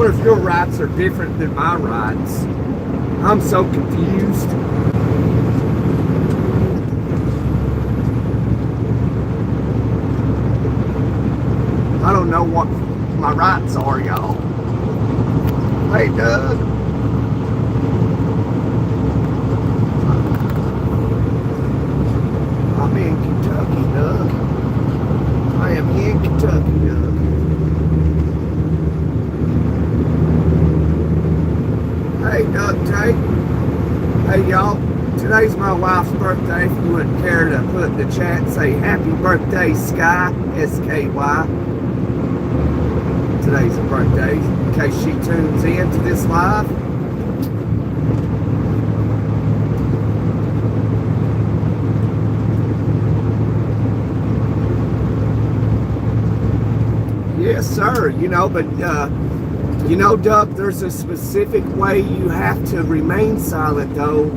wonder if your rights are different than my rights. I'm so confused. I don't know what my rights are, y'all. Hey, Doug. I'm in Kentucky, Doug. I am in Kentucky, Doug. Hey, Duct Tape. Hey, y'all. Today's my wife's birthday. If you wouldn't care to put in the chat, say happy birthday, Sky, S-K-Y. Today's her birthday, in case she tunes in to this live. Yes, sir. You know, but you know, Duck, there's a specific way you have to remain silent, though.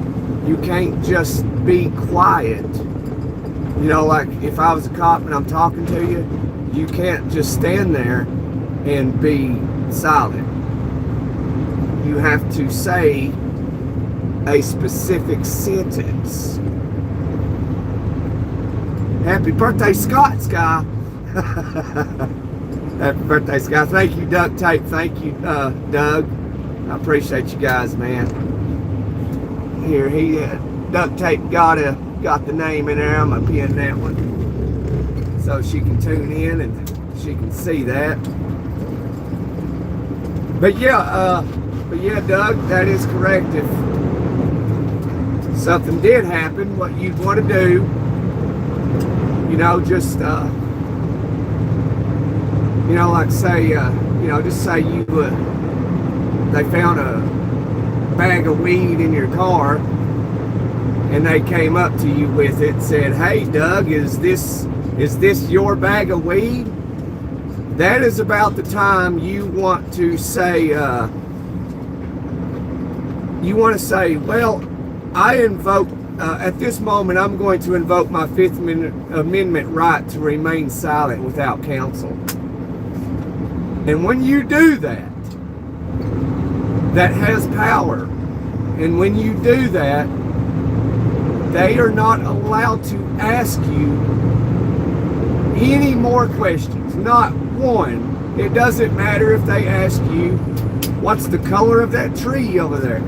You can't just be quiet. You know, like if I was a cop and I'm talking to you, you can't just stand there and be silent. You have to say a specific sentence. Happy birthday, Scott, Sky. Happy birthday, Scott. Thank you, Duct Tape. Thank you, Doug. I appreciate you guys, man. Here, Duct Tape got the name in there. I'm gonna pin that one so she can tune in and she can see that. But yeah, Doug, that is correct. If something did happen, what you'd want to do, you know, just you know, like say, you know, just say you they found a bag of weed in your car, and they came up to you with it, said, "Hey, Doug, is this your bag of weed?" That is about the time you want to say, well, I invoke, at this moment, I'm going to invoke my Fifth Amendment right to remain silent without counsel. And when you do that, that has power. And when you do that, they are not allowed to ask you any more questions. Not one. It doesn't matter if they ask you, what's the color of that tree over there?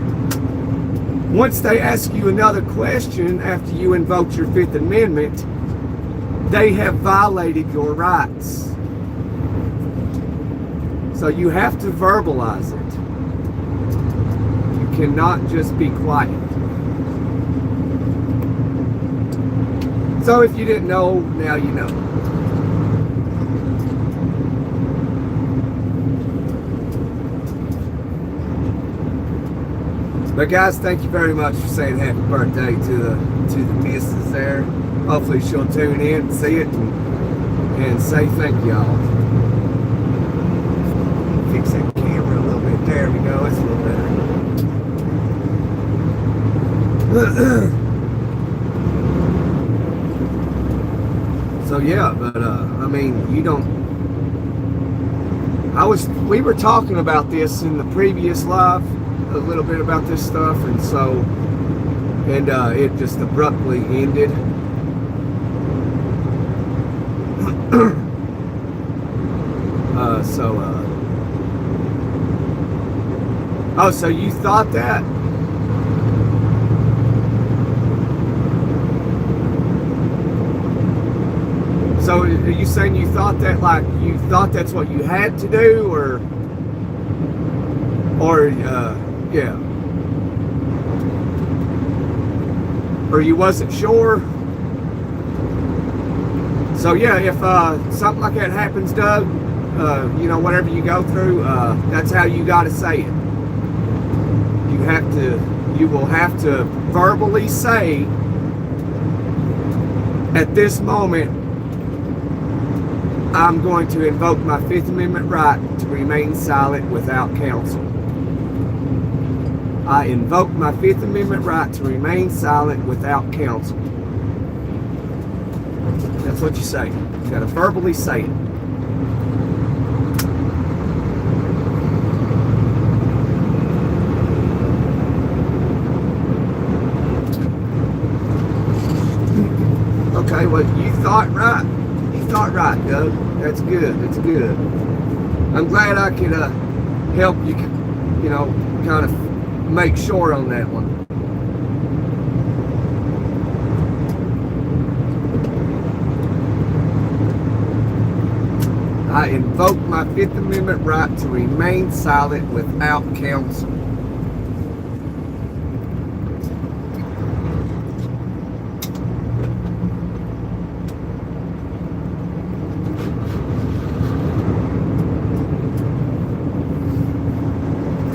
Once they ask you another question after you invoked your Fifth Amendment, they have violated your rights. So you have to verbalize it. You cannot just be quiet. So if you didn't know, now you know. But guys, thank you very much for saying happy birthday to the missus there. Hopefully she'll tune in and see it and say thank y'all. Fix that camera a little bit. There we go. It's a little better. So yeah, but I mean, you don't. We were talking about this in the previous live, a little bit about this stuff, and so, it just abruptly ended. Oh, so you thought that? So are you saying you thought that, like, you thought that's what you had to do, or yeah. Or you wasn't sure? So yeah, if something like that happens, Doug, you know, whatever you go through, that's how you got to say it. You will have to verbally say, at this moment, I'm going to invoke my Fifth Amendment right to remain silent without counsel. I invoke my Fifth Amendment right to remain silent without counsel. That's what you say. You got to verbally say it. well, you thought right. You thought right, Doug. That's good. That's good. I'm glad I could help you, kind of make sure on that one. I invoke my Fifth Amendment right to remain silent without counsel.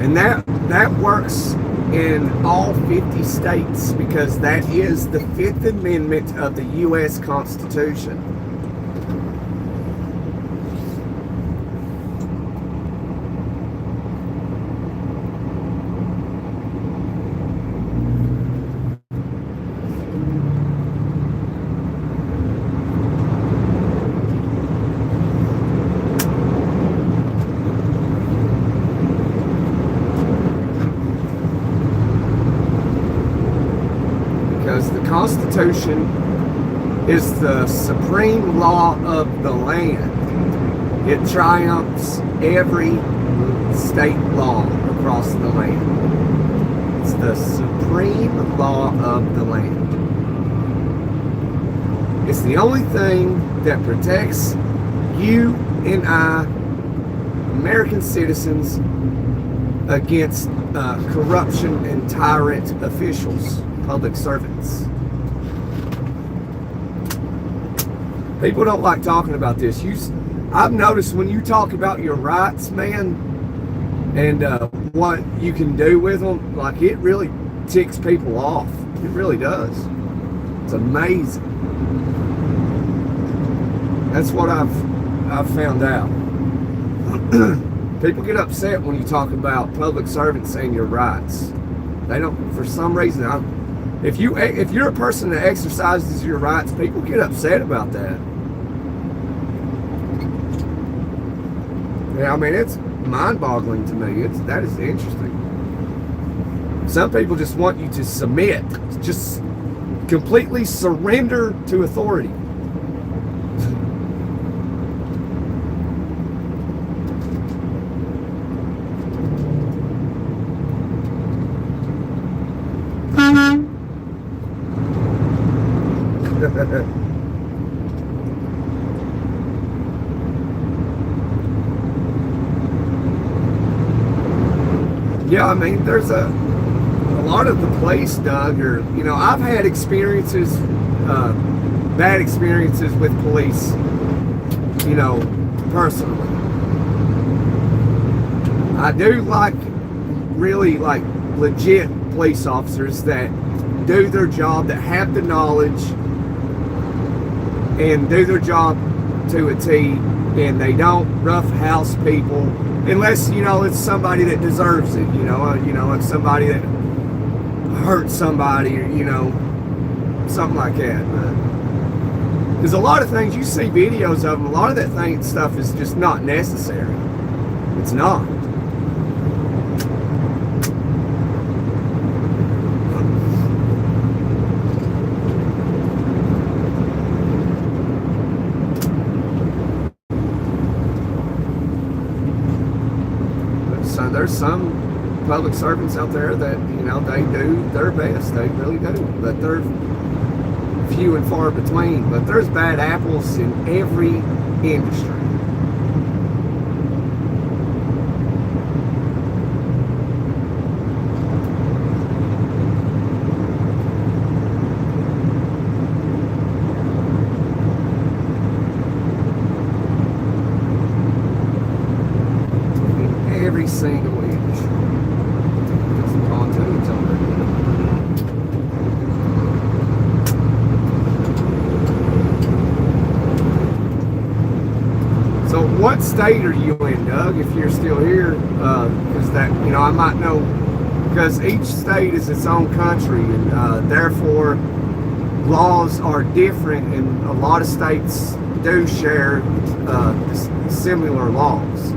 And that works in all 50 states because that is the Fifth Amendment of the U.S. Constitution. Because the Constitution is the supreme law of the land. It triumphs every state law across the land. It's the supreme law of the land. It's the only thing that protects you and I, American citizens, against corruption and tyrant officials, public servants. People don't like talking about this. I've noticed when you talk about your rights, man, and what you can do with them, like it really ticks people off. It really does. It's amazing. That's what I've found out. People get upset when you talk about public servants and your rights. They don't, for some reason. If you're a person that exercises your rights, people get upset about that. Yeah, I mean, it's mind-boggling to me. That is interesting. Some people just want you to submit, just completely surrender to authority. Yeah, I mean, there's a lot of the police, Doug, or, I've had experiences, bad experiences with police, personally. I do really like legit police officers that do their job, that have the knowledge and do their job to a T, and they don't roughhouse people unless it's somebody that deserves it. Like somebody that hurt somebody, or something like that. Because a lot of things, you see videos of them, a lot of that stuff is just not necessary. It's not. There's some public servants out there that, they do their best. They really do. But they're few and far between. But there's bad apples in every industry. Every single inch. Put some pontoons on it. So what state are you in, Doug, if you're still here? Because I might know, because each state is its own country, and therefore laws are different, and a lot of states do share similar laws.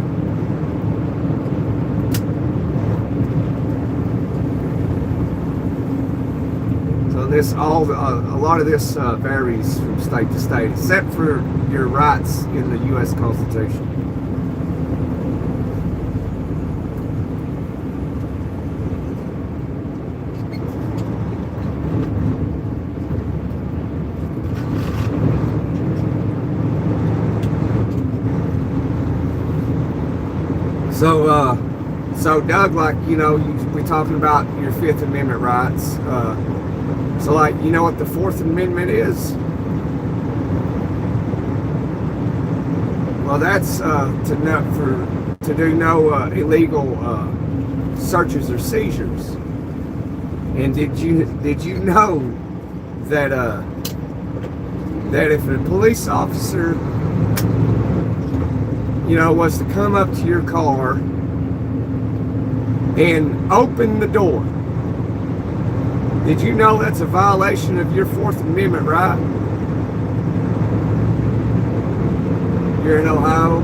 this a lot of this varies from state to state, except for your rights in the U.S. Constitution. So Doug, like, we're talking about your Fifth Amendment rights. So, like, you know what the Fourth Amendment is? Well, that's to do no illegal searches or seizures. And did you know that that if a police officer, was to come up to your car and open the door, did you know that's a violation of your Fourth Amendment right? You're in Ohio.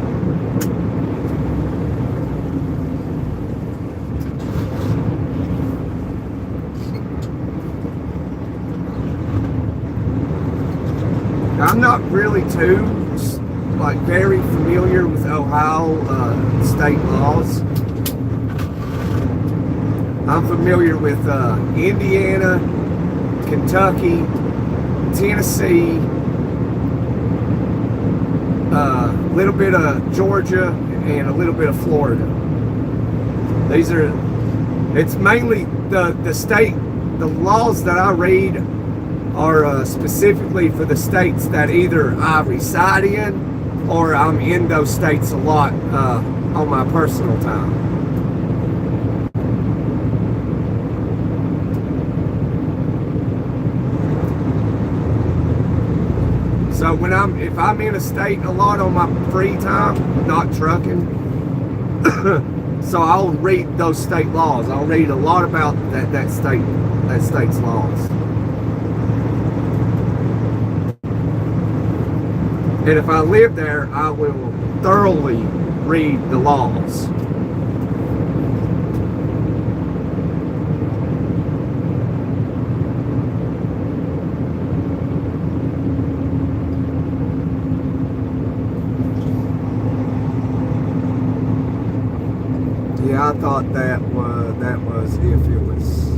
I'm not really very familiar with Ohio state laws. I'm familiar with Indiana, Kentucky, Tennessee, a little bit of Georgia, and a little bit of Florida. It's mainly the laws that I read are specifically for the states that either I reside in or I'm in those states a lot on my personal time. So if I'm in a state a lot on my free time, not trucking, so I'll read those state laws. I'll read a lot about that state's laws. And if I live there, I will thoroughly read the laws. Yeah, I thought that was if it was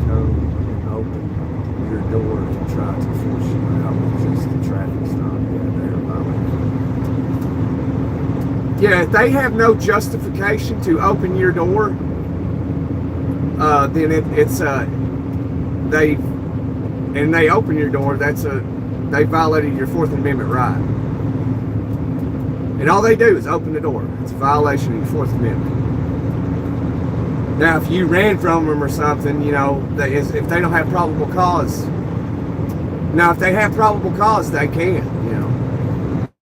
come and open your door to try to force you out with just the traffic stop. Yeah, if they have no justification to open your door, then they open your door. They violated your Fourth Amendment right. And all they do is open the door. It's a violation of the Fourth Amendment. Now, if you ran from them or something, if they don't have probable cause. Now, if they have probable cause, they can,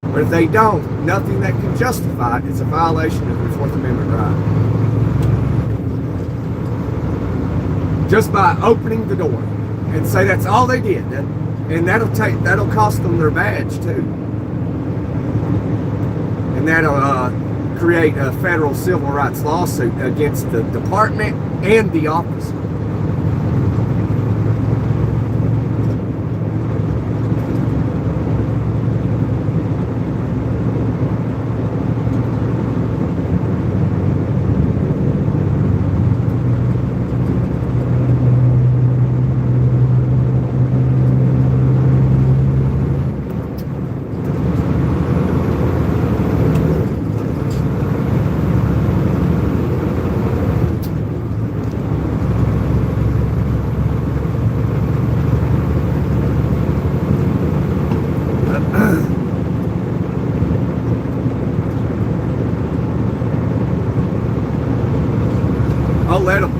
But if they don't, nothing that can justify it is a violation of your Fourth Amendment right. Just by opening the door and say that's all they did. And that'll cost them their badge, too. And that'll create a federal civil rights lawsuit against the department and the officer. I'll let them.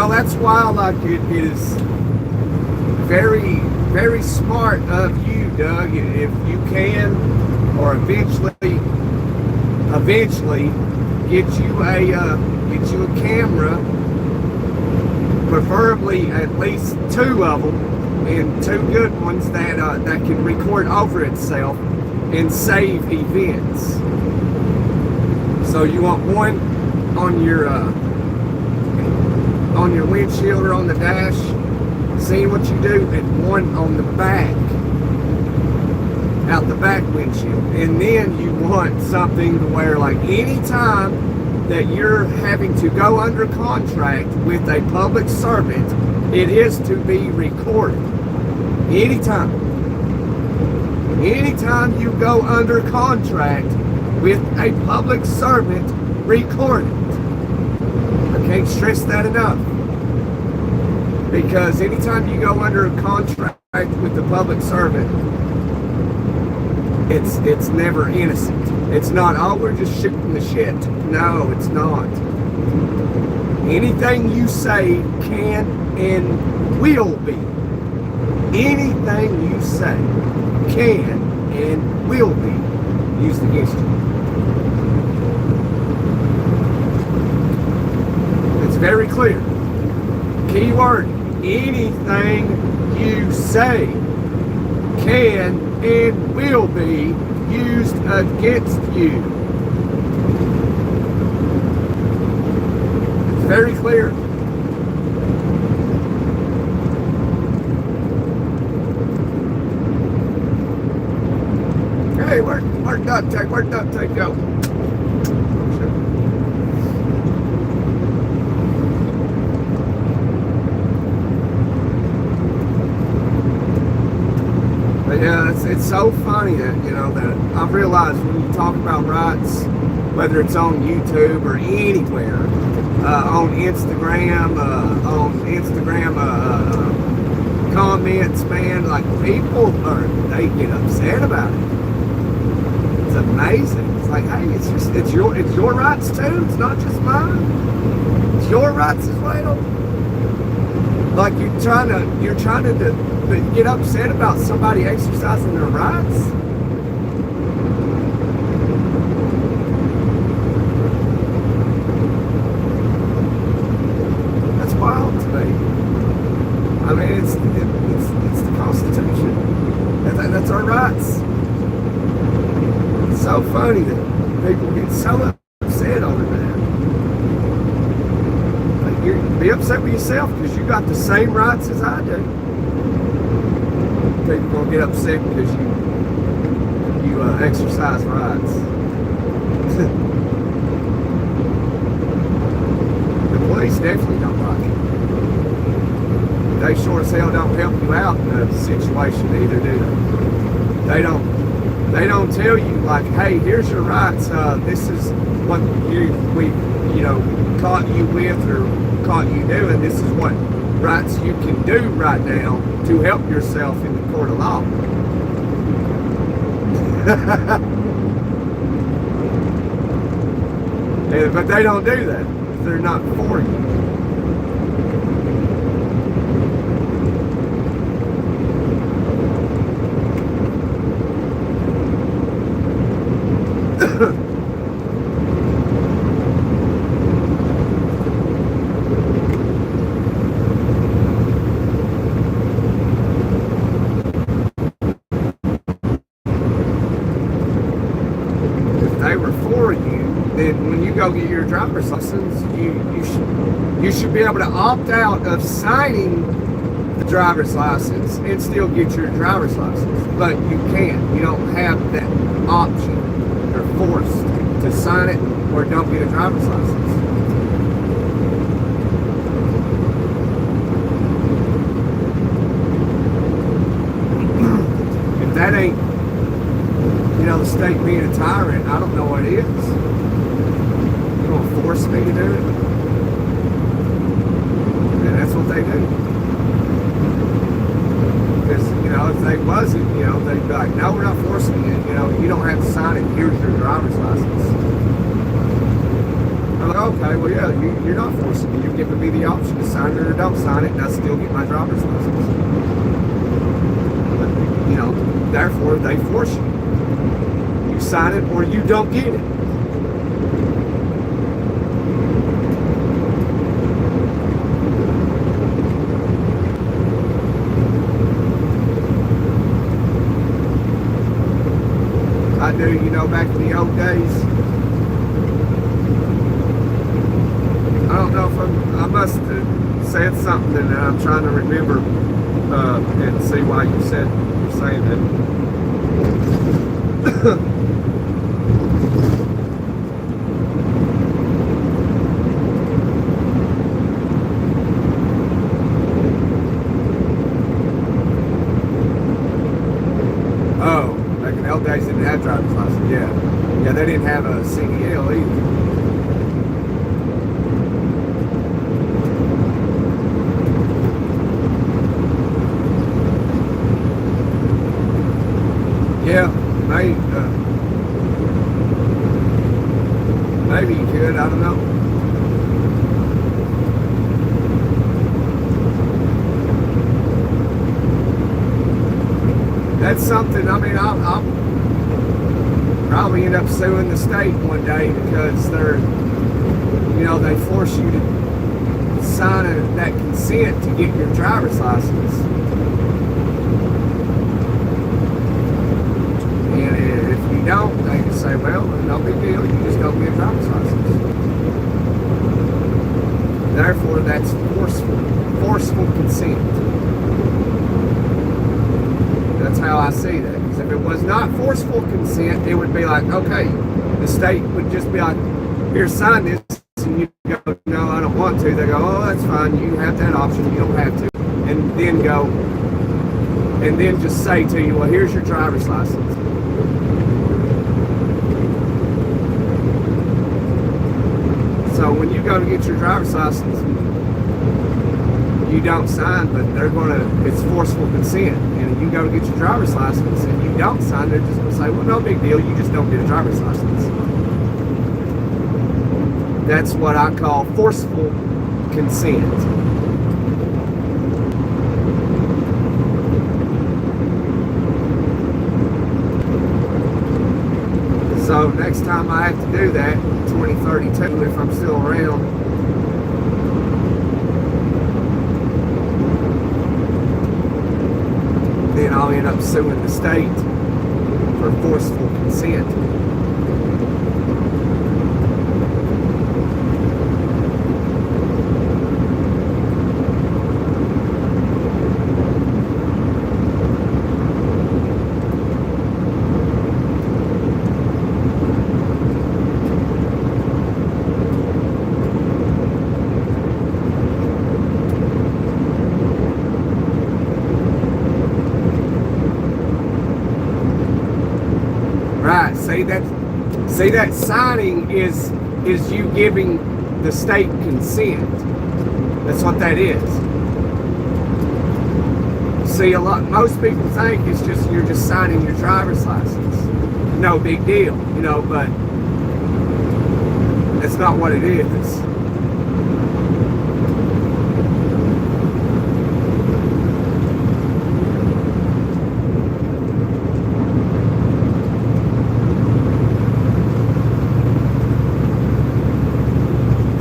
That's why it is very, very smart of you, Doug, if you can, or eventually get you a camera, preferably at least two of them, and two good ones that can record over itself and save events. So you want one on on your windshield or on the dash, seeing what you do, and one on the back, out the back windshield. And then you want something to where, like, anytime that you're having to go under contract with a public servant, it is to be recorded. Anytime you go under contract with a public servant, record it. I can't stress that enough. Because anytime you go under a contract with the public servant, it's never innocent. It's not, oh, we're just shooting the shit. No, it's not. Anything you say can and will be. Anything you say can and will be used against you. It's very clear. Keyword, anything you say can and will be used against you. It's very clear. Hey, where'd duct tape go? Yeah, it's so funny that, you know, that I've realized when you talk about rights, whether it's on YouTube or anywhere, on Instagram, comments, man, like, people they get upset about it. It's amazing. It's like, hey, it's your rights too. It's not just mine. It's your rights as well. Like, you're trying to get upset about somebody exercising their rights. That's wild to me. I mean, it's the Constitution. That's our rights. It's so funny that people get so upset over that. Like, be upset with yourself because you got the same rights as I do. People gonna get upset because you exercise rights. The police definitely don't like it. They sure as hell don't help you out in a situation either, do they? They don't tell you, like, hey, here's your rights. This is what we caught you with or caught you doing. This is what rights you can do right now to help yourself in the court of law. Yeah, but they don't do that. They're not for you. Then when you go get your driver's license, you should be able to opt out of signing the driver's license and still get your driver's license. But you can't. You don't have that option. You're forced to sign it or don't get a driver's license. If that ain't, the state being a tyrant, I don't know what is. Force me to do it, and that's what they do. Because if they wasn't, they'd be like, no, we're not forcing you. You don't have to sign it. Here's your driver's license. I'm like, okay, well, yeah, you're not forcing me. You're giving me the option to sign it or don't sign it, and I still get my driver's license. But, therefore, they force you. You sign it or you don't get it. I do, back in the old days. I don't know if I'm I must have said something and I'm trying to remember and see why you're saying that. Oh, back in the old days, didn't have driver's license. Yeah, they didn't have a CDL either. Yeah, maybe you could. I don't know. That's something. I mean, I'll probably end up suing the state one day because they force you to sign that consent to get your driver's license. And if you don't, they just say, well, no big deal, you just don't get a driver's license. Therefore, that's forceful consent. That's how I see that. Because if it was not forceful consent, it would be like, okay, the state would just be like, here, sign this, and you go, no, I don't want to. They go, oh, that's fine, you have that option, you don't have to. And then just say to you, well, here's your driver's license. So when you go to get your driver's license, you don't sign, but it's forceful consent. And if you go to get your driver's license and you don't sign, they're just going to say, well, no big deal, you just don't get a driver's license. That's what I call forceful consent. So next time I have to do that, 2032, if I'm still around, then I'll end up suing the state for forceful consent. Right. See that signing is you giving the state consent. That's what that is. See, most people think it's just you're just signing your driver's license. No big deal, but that's not what it is.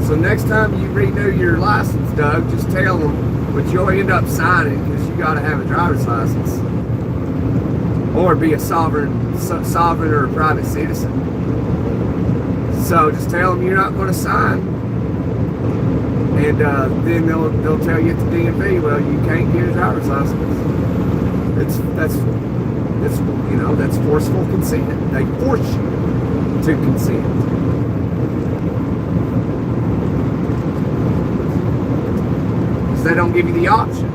So next time you renew your license, Doug, just tell them, but you'll end up signing because you got to have a driver's license or be a sovereign or a private citizen. So just tell them you're not going to sign, and then they'll tell you at the DMV, well, you can't get a driver's license. That's forceful consent. They force you to consent. They don't give you the option.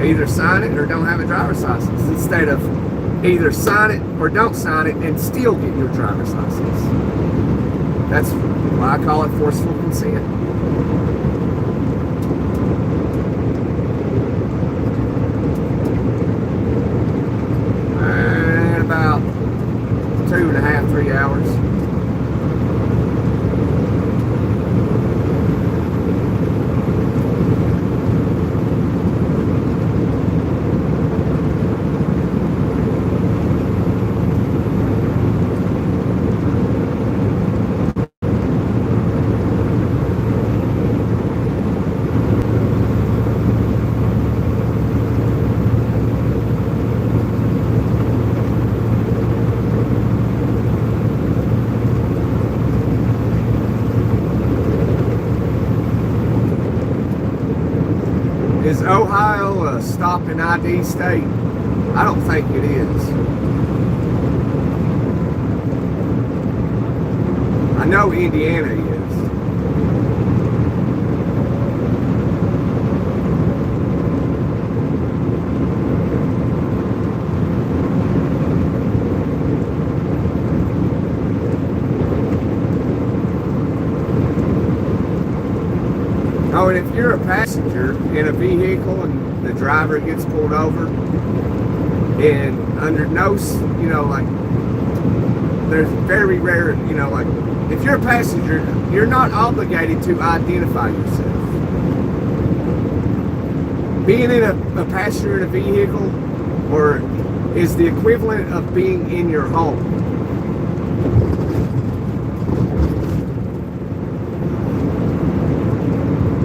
Either sign it or don't have a driver's license, instead of either sign it or don't sign it and still get your driver's license. That's why I call it forceful consent. And about 2.5, 3 hours. Is Ohio a stop and ID state? I don't think it is. I know Indiana is. Oh, and if you're a passenger in a vehicle and the driver gets pulled over, and under no, like, there's very rare, like, if you're a passenger, you're not obligated to identify yourself. Being in a passenger in a vehicle is the equivalent of being in your home.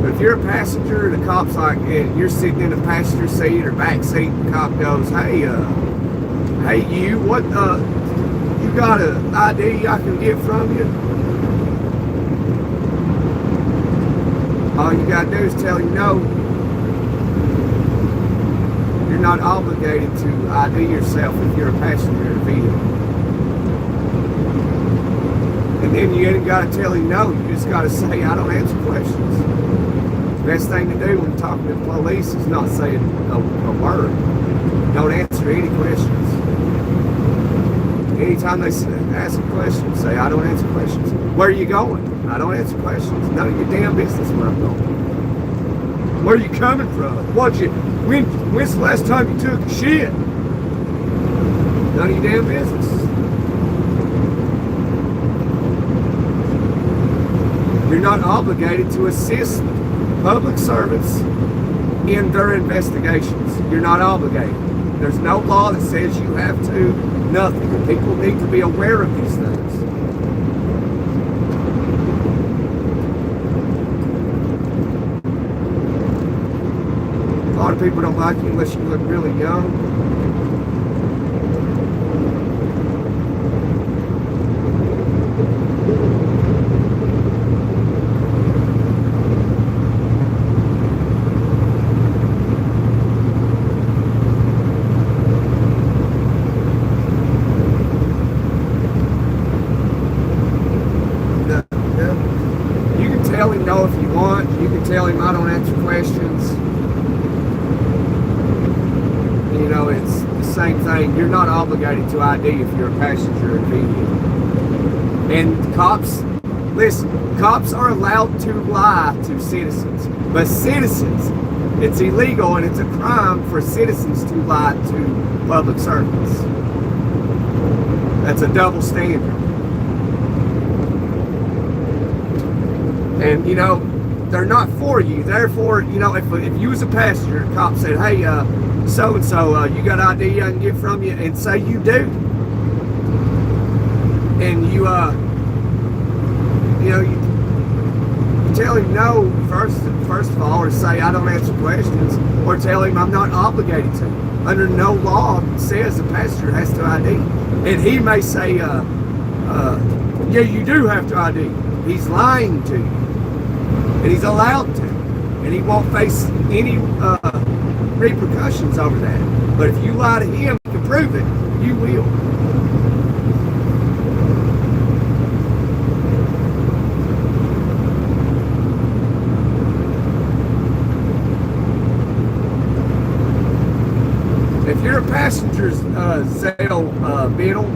If you're a passenger, the cop's like, you're sitting in a passenger seat or back seat, the cop goes, hey, you, what, you got an ID I can get from you? All you gotta do is tell him no. You're not obligated to ID yourself if you're a passenger in a vehicle. And then you ain't gotta tell him no, you just gotta say, I don't answer questions. The best thing to do when talking to the police is not saying a word. Don't answer any questions. Anytime they ask a question, say, I don't answer questions. Where are you going? I don't answer questions. None of your damn business where I'm going. Where are you coming from? When's the last time you took a shit? None of your damn business. You're not obligated to assist public servants in their investigations. You're not obligated. There's no law that says you have to. Nothing. People need to be aware of these things. A lot of people don't like you unless you look really young. Tell him no if you want. You can tell him I don't answer questions. It's the same thing. You're not obligated to ID if you're a passenger in a vehicle. And cops are allowed to lie to citizens. But citizens, it's illegal and it's a crime for citizens to lie to public servants. That's a double standard. And, they're not for you. Therefore, if you was a passenger, a cop said, hey, so-and-so, you got ID I can get from you? And say you do. And you tell him no first of all, or say I don't answer questions, or tell him I'm not obligated to. Under no law says the passenger has to ID. And he may say, yeah, you do have to ID. He's lying to you. And he's allowed to. And he won't face any repercussions over that. But if you lie to him to prove it, you will. If you're a passenger, Biddle,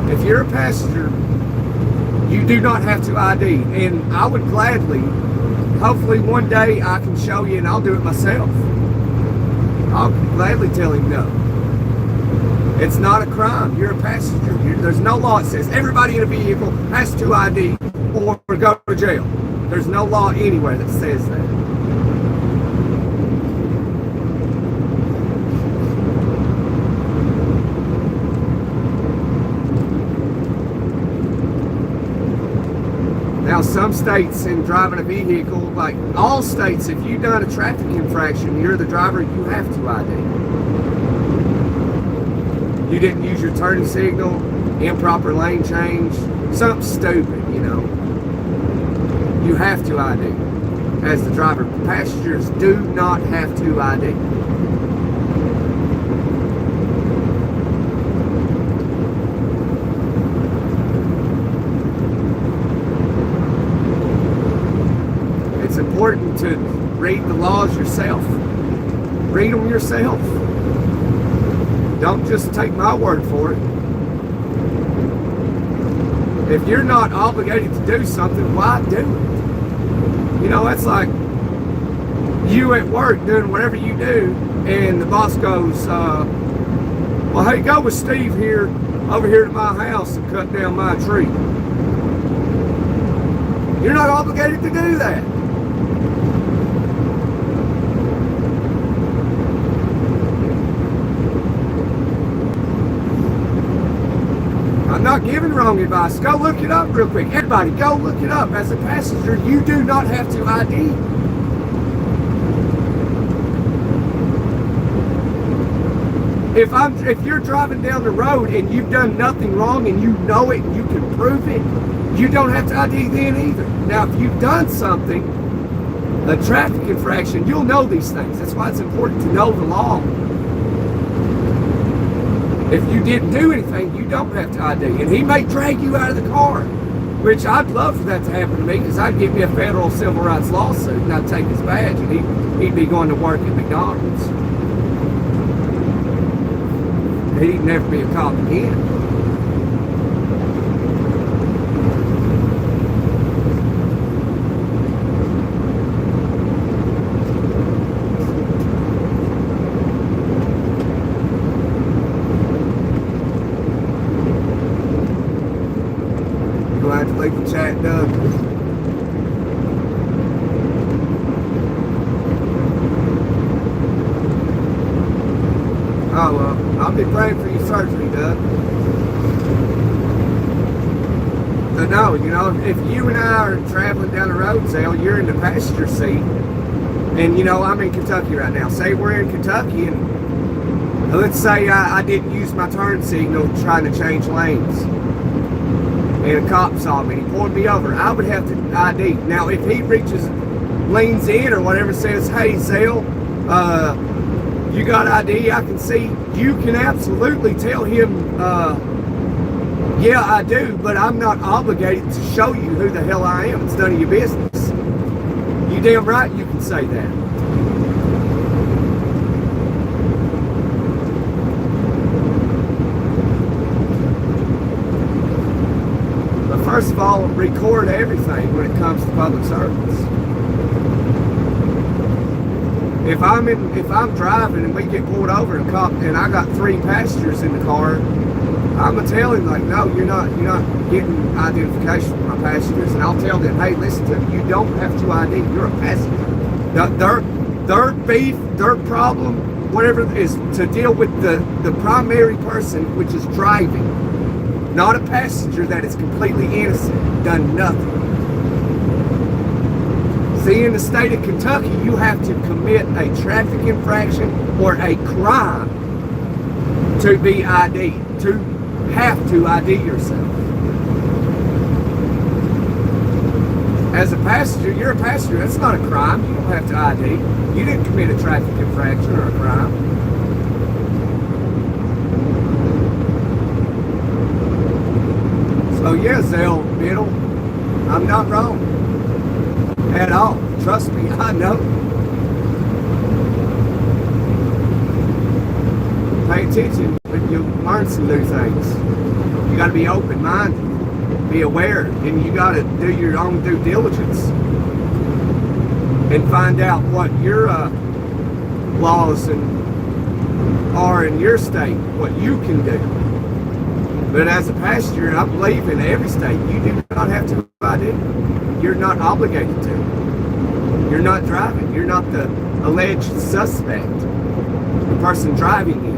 if you're a passenger, you do not have to ID. And I would gladly, hopefully one day I can show you and I'll do it myself. I'll gladly tell him no. It's not a crime. You're a passenger. There's no law that says everybody in a vehicle has to ID or go to jail. There's no law anywhere that says that. Now, some states in driving a vehicle, like all states, if you've done a traffic infraction, you're the driver, you have to ID. You didn't use your turning signal, improper lane change, something stupid, you have to ID. as the driver. Passengers do not have to ID. It's important to read the laws yourself. Read them yourself. Don't just take my word for it. If you're not obligated to do something, why do it? You know, that's like you at work doing whatever you do, and the boss goes, well, hey, go with Steve here, over here to my house and cut down my tree. You're not obligated to do that. I'm not giving wrong advice. Go look it up real quick. Everybody, go look it up. As a passenger, you do not have to ID. If you're driving down the road and you've done nothing wrong and you know it and you can prove it, you don't have to ID then either. Now, if you've done something, a traffic infraction, you'll know these things. That's why it's important to know the law. If you didn't do anything, you don't have to ID. And he may drag you out of the car, which I'd love for that to happen to me, because I'd give me a federal civil rights lawsuit and I'd take his badge and he'd be going to work at McDonald's. He'd never be a cop again. Glad to leave the chat done. Oh, well, I'll be praying for your surgery, Doug. But no, you know, if you and I are traveling down the road, Zale, you're in the passenger seat, and, you know, I'm in Kentucky right now. Say we're in Kentucky, and let's say I didn't use my turn signal trying to change lanes, and a cop saw me and he pulled me over, I would have to ID. Now, if he leans in or whatever, says, hey, Zale, you got ID, I can see, you can absolutely tell him, yeah, I do, but I'm not obligated to show you who the hell I am. It's none of your business. You damn right you can say that. But first of all, record everything when it comes to public service. If I'm driving and we get pulled over and I got 3 passengers in the car, I'm gonna tell him, like, no, you're not getting identification from my passengers, and I'll tell them, hey, listen to me, you don't have to ID, you're a passenger. Their beef, their problem, whatever it is, to deal with the primary person, which is driving, not a passenger that is completely innocent, done nothing. See, in the state of Kentucky, you have to commit a traffic infraction or a crime to be ID'd, to have to ID yourself. As a passenger, you're a passenger. That's not a crime. You don't have to ID. You didn't commit a traffic infraction or a crime. So yeah, Zell Middle, I'm not wrong at all. Trust me, I know. Pay attention, but you'll learn some new things. You got to be open-minded, be aware, and you got to do your own due diligence and find out what your laws are in your state, what you can do. But as a passenger, and I believe in every state, you do not have to ID. You're not obligated to. You're not driving. You're not the alleged suspect. The person driving is.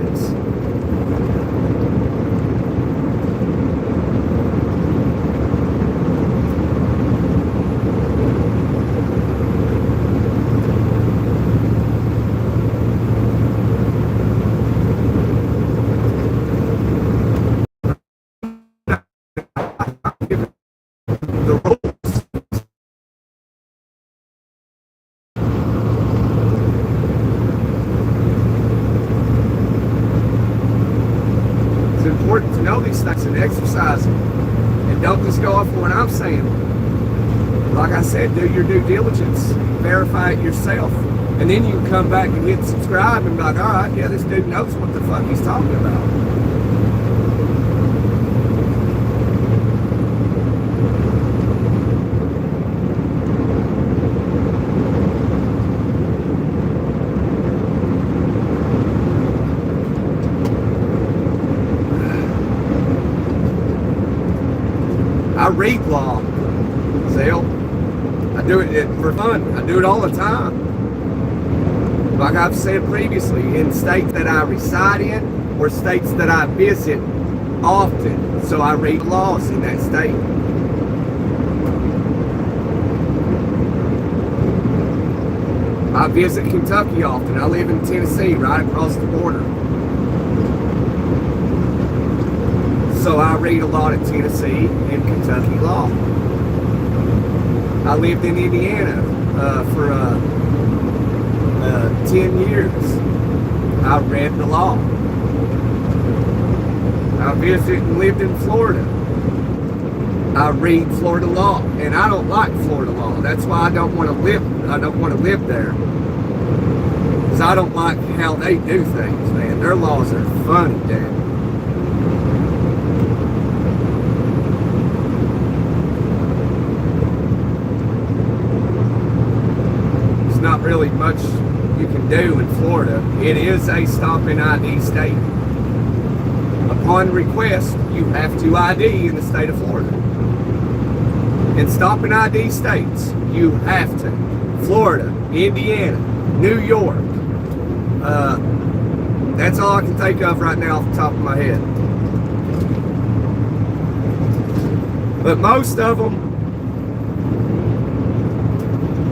these things and exercise them. And don't just go off what I'm saying. Like I said, do your due diligence, verify it yourself, and then you can come back and hit subscribe and be like, all right, yeah, this dude knows what the fuck he's talking about. I read law, Zell. I do it for fun. I do it all the time. Like I've said previously, in states that I reside in or states that I visit often. So I read laws in that state. I visit Kentucky often. I live in Tennessee, right across the border. So I read a lot of Tennessee and Kentucky law. I lived in Indiana for 10 years. I read the law. I visited and lived in Florida. I read Florida law, and I don't like Florida law. That's why I don't want to live. I don't want to live there because I don't like how they do things, man. Their laws are funny, Dad. Not really much you can do in Florida. It is a stop and ID state. Upon request, you have to ID in the state of Florida. In stop and ID states, you have to. Florida, Indiana, New York. That's all I can think of right now off the top of my head. But most of them,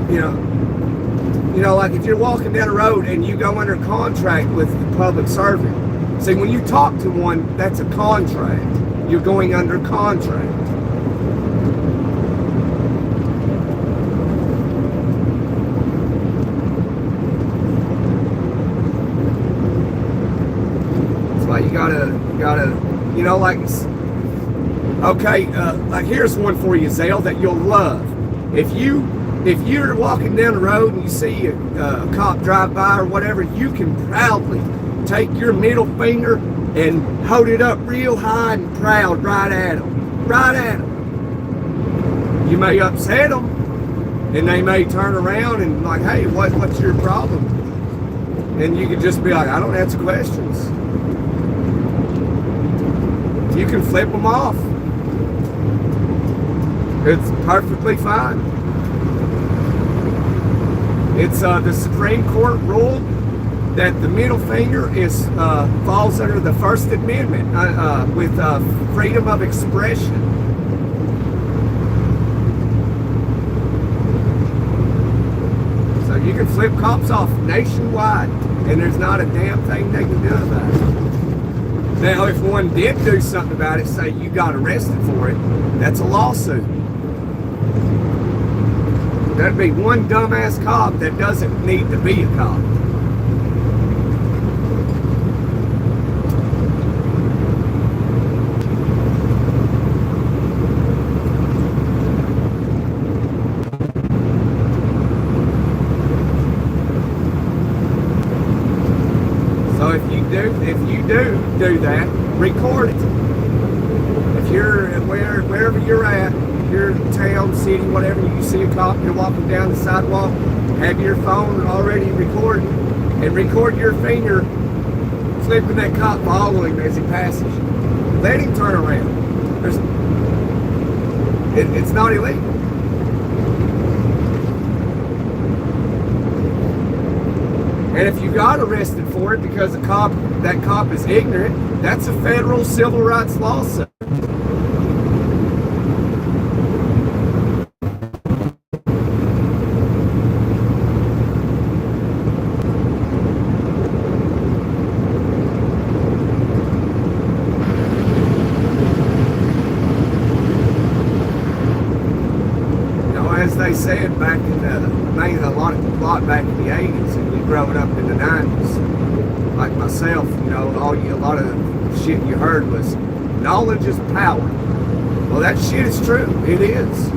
you know, like if you're walking down the road and you go under contract with the public servant. See, when you talk to one, that's a contract. You're going under contract. That's why you gotta, you know, like, okay, like here's one for you, Zell, that you'll love. If you're walking down the road and you see a cop drive by or whatever, you can proudly take your middle finger and hold it up real high and proud right at them. Right at them. You may upset them, and they may turn around and like, hey, what's your problem? And you can just be like, I don't answer questions. You can flip them off. It's perfectly fine. It's the Supreme Court ruled that the middle finger falls under the First Amendment with freedom of expression. So you can flip cops off nationwide, and there's not a damn thing they can do about it. Now, if one did do something about it, say you got arrested for it, that's a lawsuit. That'd be one dumbass cop that doesn't need to be a cop. So if you do that, record it. If you're wherever you're at, your town, city, whatever, you see a cop, you're walking down the sidewalk, have your phone already recording, and record your finger flipping that cop following him as he passes you. Let him turn around. It's not illegal. And if you got arrested for it because that cop is ignorant, that's a federal civil rights lawsuit. They said back in a lot back in the 80s, and we growing up in the 90s, like myself, you know, a lot of the shit you heard was Knowledge is power. Well, that shit is true. It is.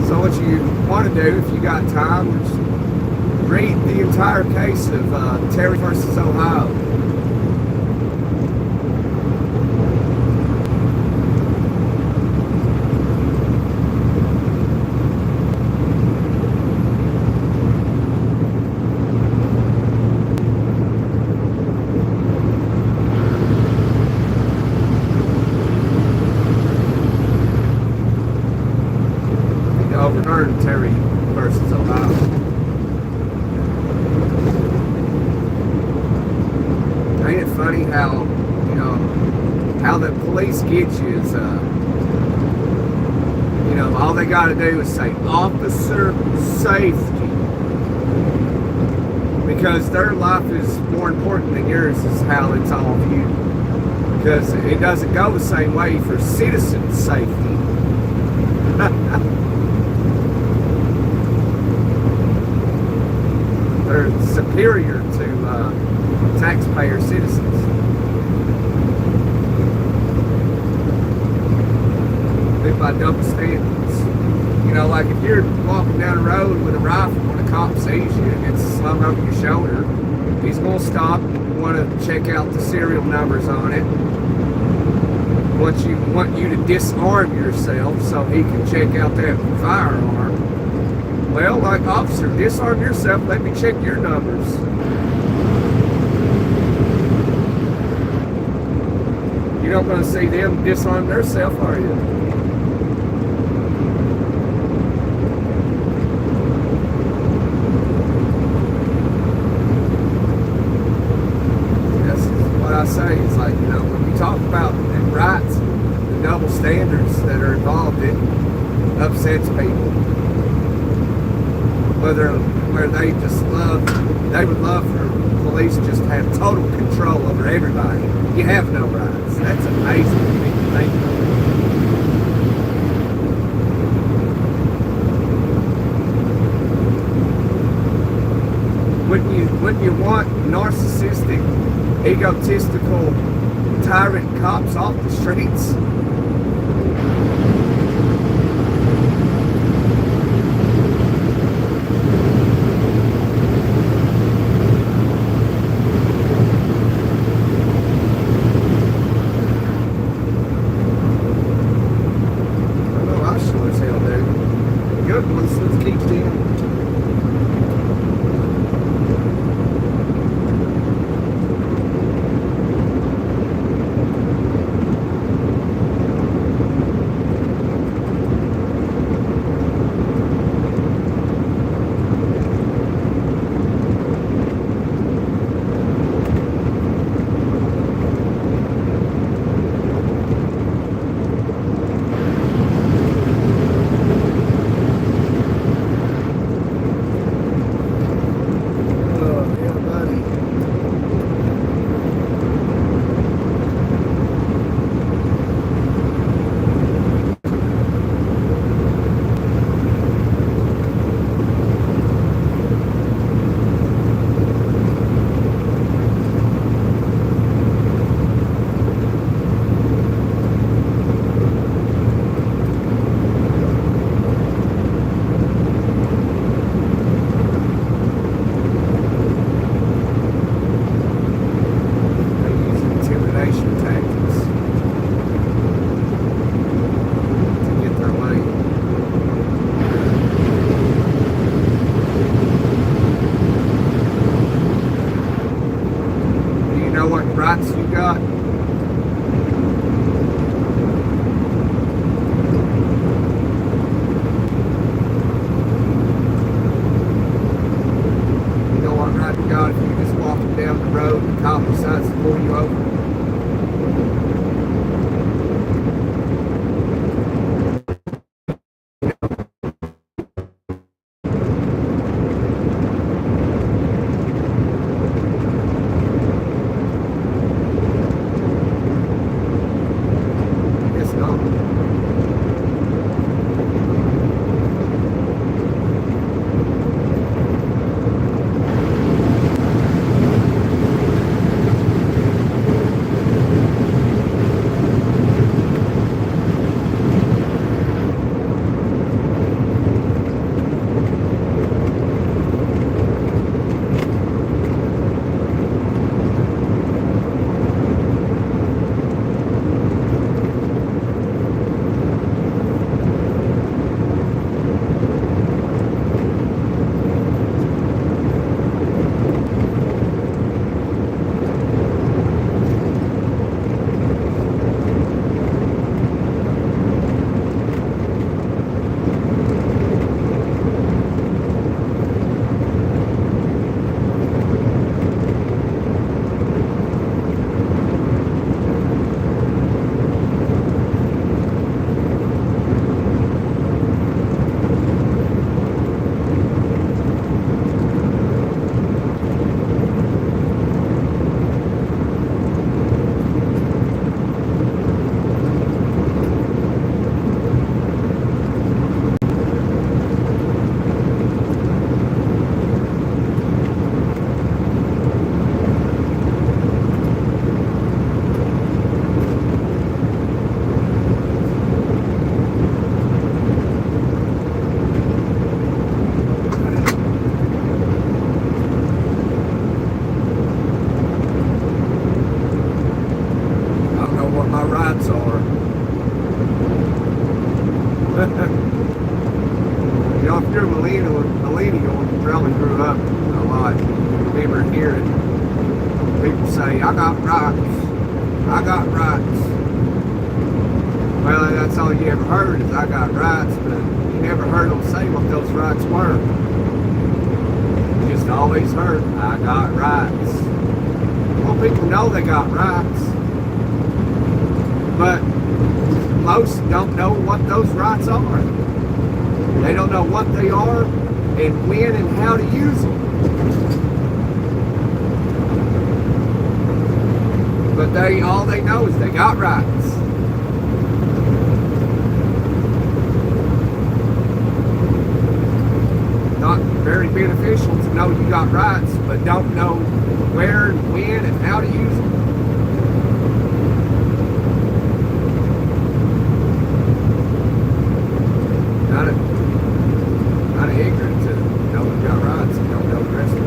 So what you want to do, if you got time, is read the entire case of Terry versus Ohio. Overturned Terry versus Ohio. Ain't it funny how, how the police get you is, all they got to do is say officer safety, because their life is more important than yours, is how it's all viewed, because it doesn't go the same way for citizen safety. They're superior to taxpayer citizens. Live by double standards. Like if you're walking down the road with a rifle when a cop sees you and it's slung over your shoulder, he's going to stop, want to check out the serial numbers on it. Want you to disarm yourself so he can check out that firearm. Well, like, officer, disarm yourself, let me check your numbers. You're not going to see them disarm themselves, are you? That's what I say. It's like, when you talk about the rights, the double standards that are involved, it upsets people. Where they would love for police just to have total control over everybody. You have no rights. That's amazing to me to think of. Wouldn't you want narcissistic, egotistical, tyrant cops off the streets? Let's keep seeing. know, if you're a millennial, you probably grew up a lot. You remember hearing people say, I got rights. I got rights. Well, that's all you ever heard is I got rights, but you never heard them say what those rights were. You just always heard, I got rights. Well, people know they got rights, but most don't know what those rights are. They don't know what they are and when and how to use them. But all they know is they got rights. Not very beneficial to know you got rights, but don't know where and when and how to use them. Not ignorant to know you got rights and don't know the rest of it.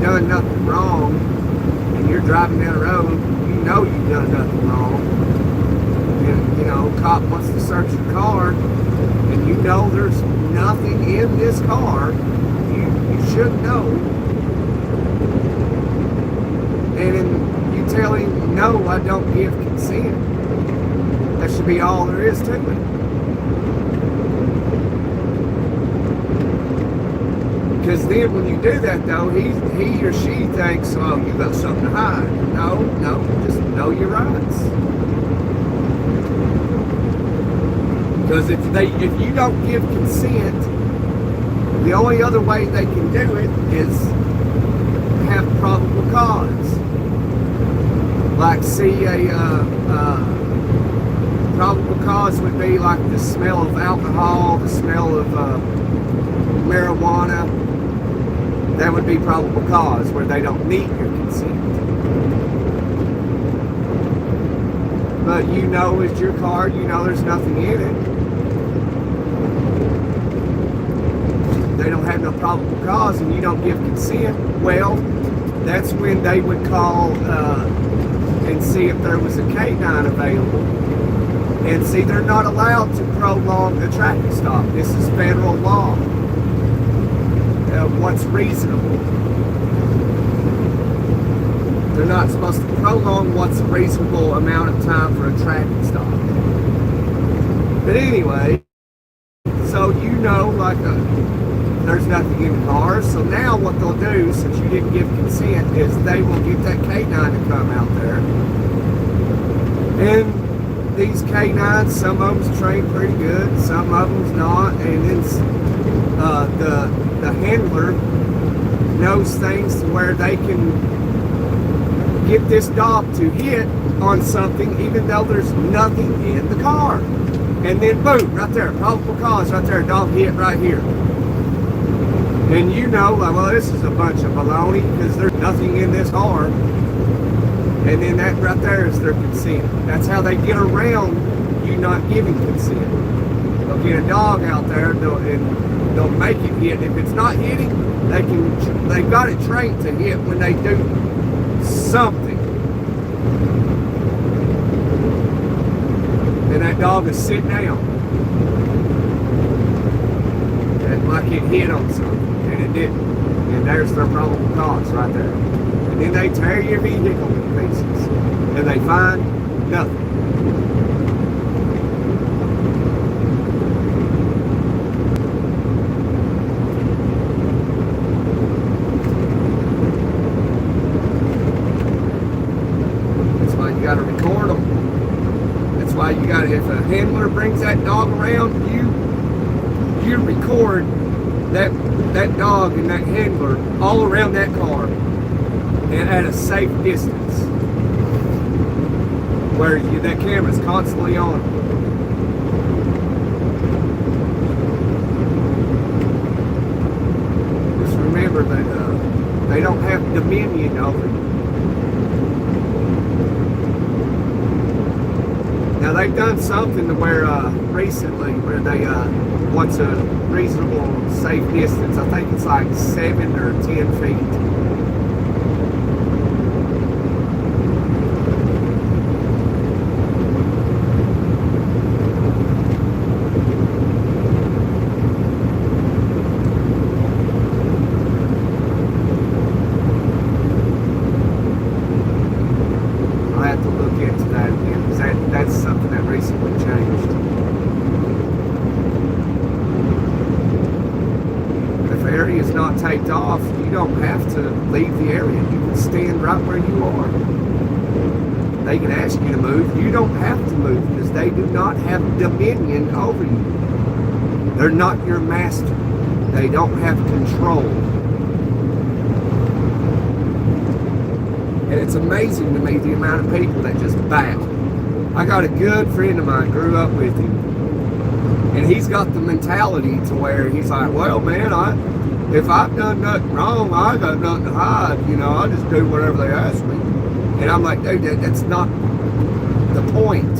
Done nothing wrong and you're driving down the road, you know you've done nothing wrong, and you know, cop wants to search your car and you know there's nothing in this car, you should know, and then you tell him, no, I don't give consent. That should be all there is to it. Because then when you do that though, he or she thinks, oh, you got something to hide. No, just know your rights. Because if you don't give consent, the only other way they can do it is have probable cause. Like see probable cause would be like the smell of alcohol, the smell of marijuana. That would be probable cause where they don't need your consent. But you know it's your car, you know there's nothing in it. They don't have no probable cause and you don't give consent. Well, that's when they would call and see if there was a K9 available. And see, they're not allowed to prolong a traffic stop. This is federal law. What's reasonable. They're not supposed to prolong what's a reasonable amount of time for a traffic stop. But anyway, so you know, like there's nothing in the car. So now what they'll do, since you didn't give consent, is they will get that K9 to come out there. And these K9s, some of them's trained pretty good, some of them's not, and then the handler knows things to where they can get this dog to hit on something even though there's nothing in the car. And then boom, right there, probable cause right there, dog hit right here. And you know, like, well, this is a bunch of baloney because there's nothing in this car. And then that right there is their consent. That's how they get around you not giving consent. They'll get a dog out there and they'll make it hit. If it's not hitting, they've got it trained to hit when they do something. And that dog is sitting down. And like it hit on something, and it didn't. And there's their probable cause right there. And then they tear your vehicle to pieces. And they find nothing. You got to record them. That's why you got to, if a handler brings that dog around, you record that dog and that handler all around that car and at a safe distance where that camera's constantly on. Just remember that they don't have dominion over you. Now they've done something to where recently where they what's a reasonable safe distance. I think it's like 7 or 10 feet. I have to look into that again because that's something that recently changed. If the area is not taped off, you don't have to leave the area. You can stand right where you are. They can ask you to move. You don't have to move because they do not have dominion over you. They're not your master. They don't have control. And it's amazing to me the amount of people that just bow. I got a good friend of mine, grew up with him, and he's got the mentality to where he's like, well, man, if I've done nothing wrong, I got nothing to hide. You know, I just do whatever they ask me. And I'm like, dude, that's not the point.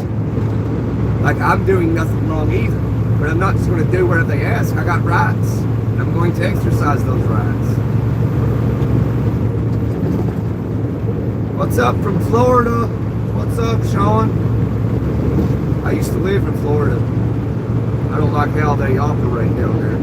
Like, I'm doing nothing wrong either, but I'm not just going to do whatever they ask. I got rights, and I'm going to exercise those rights. What's up from Florida? What's up, Sean? I used to live in Florida. I don't like how they operate down there.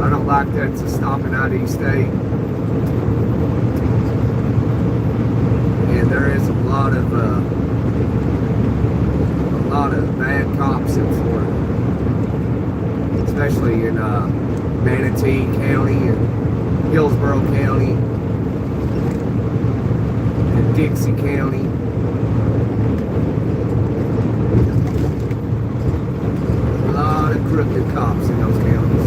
I don't like that it's a stopping ID state. And there is a lot of bad cops in Florida, especially in Manatee County and Hillsborough County and Dixie County. A lot of crooked cops in those counties.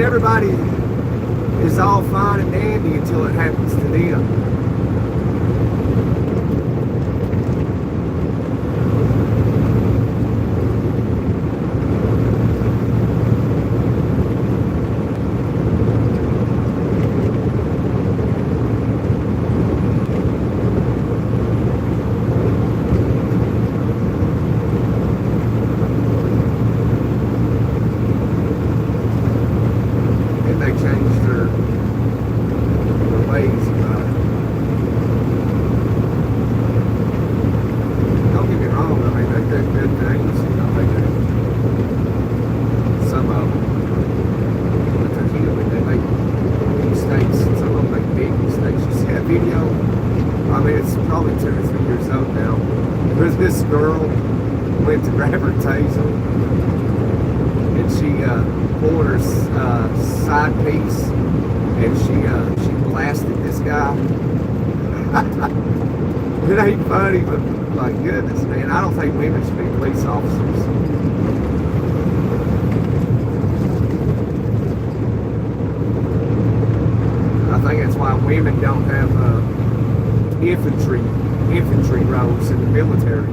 Everybody is all fine and dandy until it happens to them. This girl went to grab her taser and she pulled her side piece and she blasted this guy. It ain't funny, but my goodness, man, I don't think women should be police officers. I think that's why women don't have infantry roles in the military.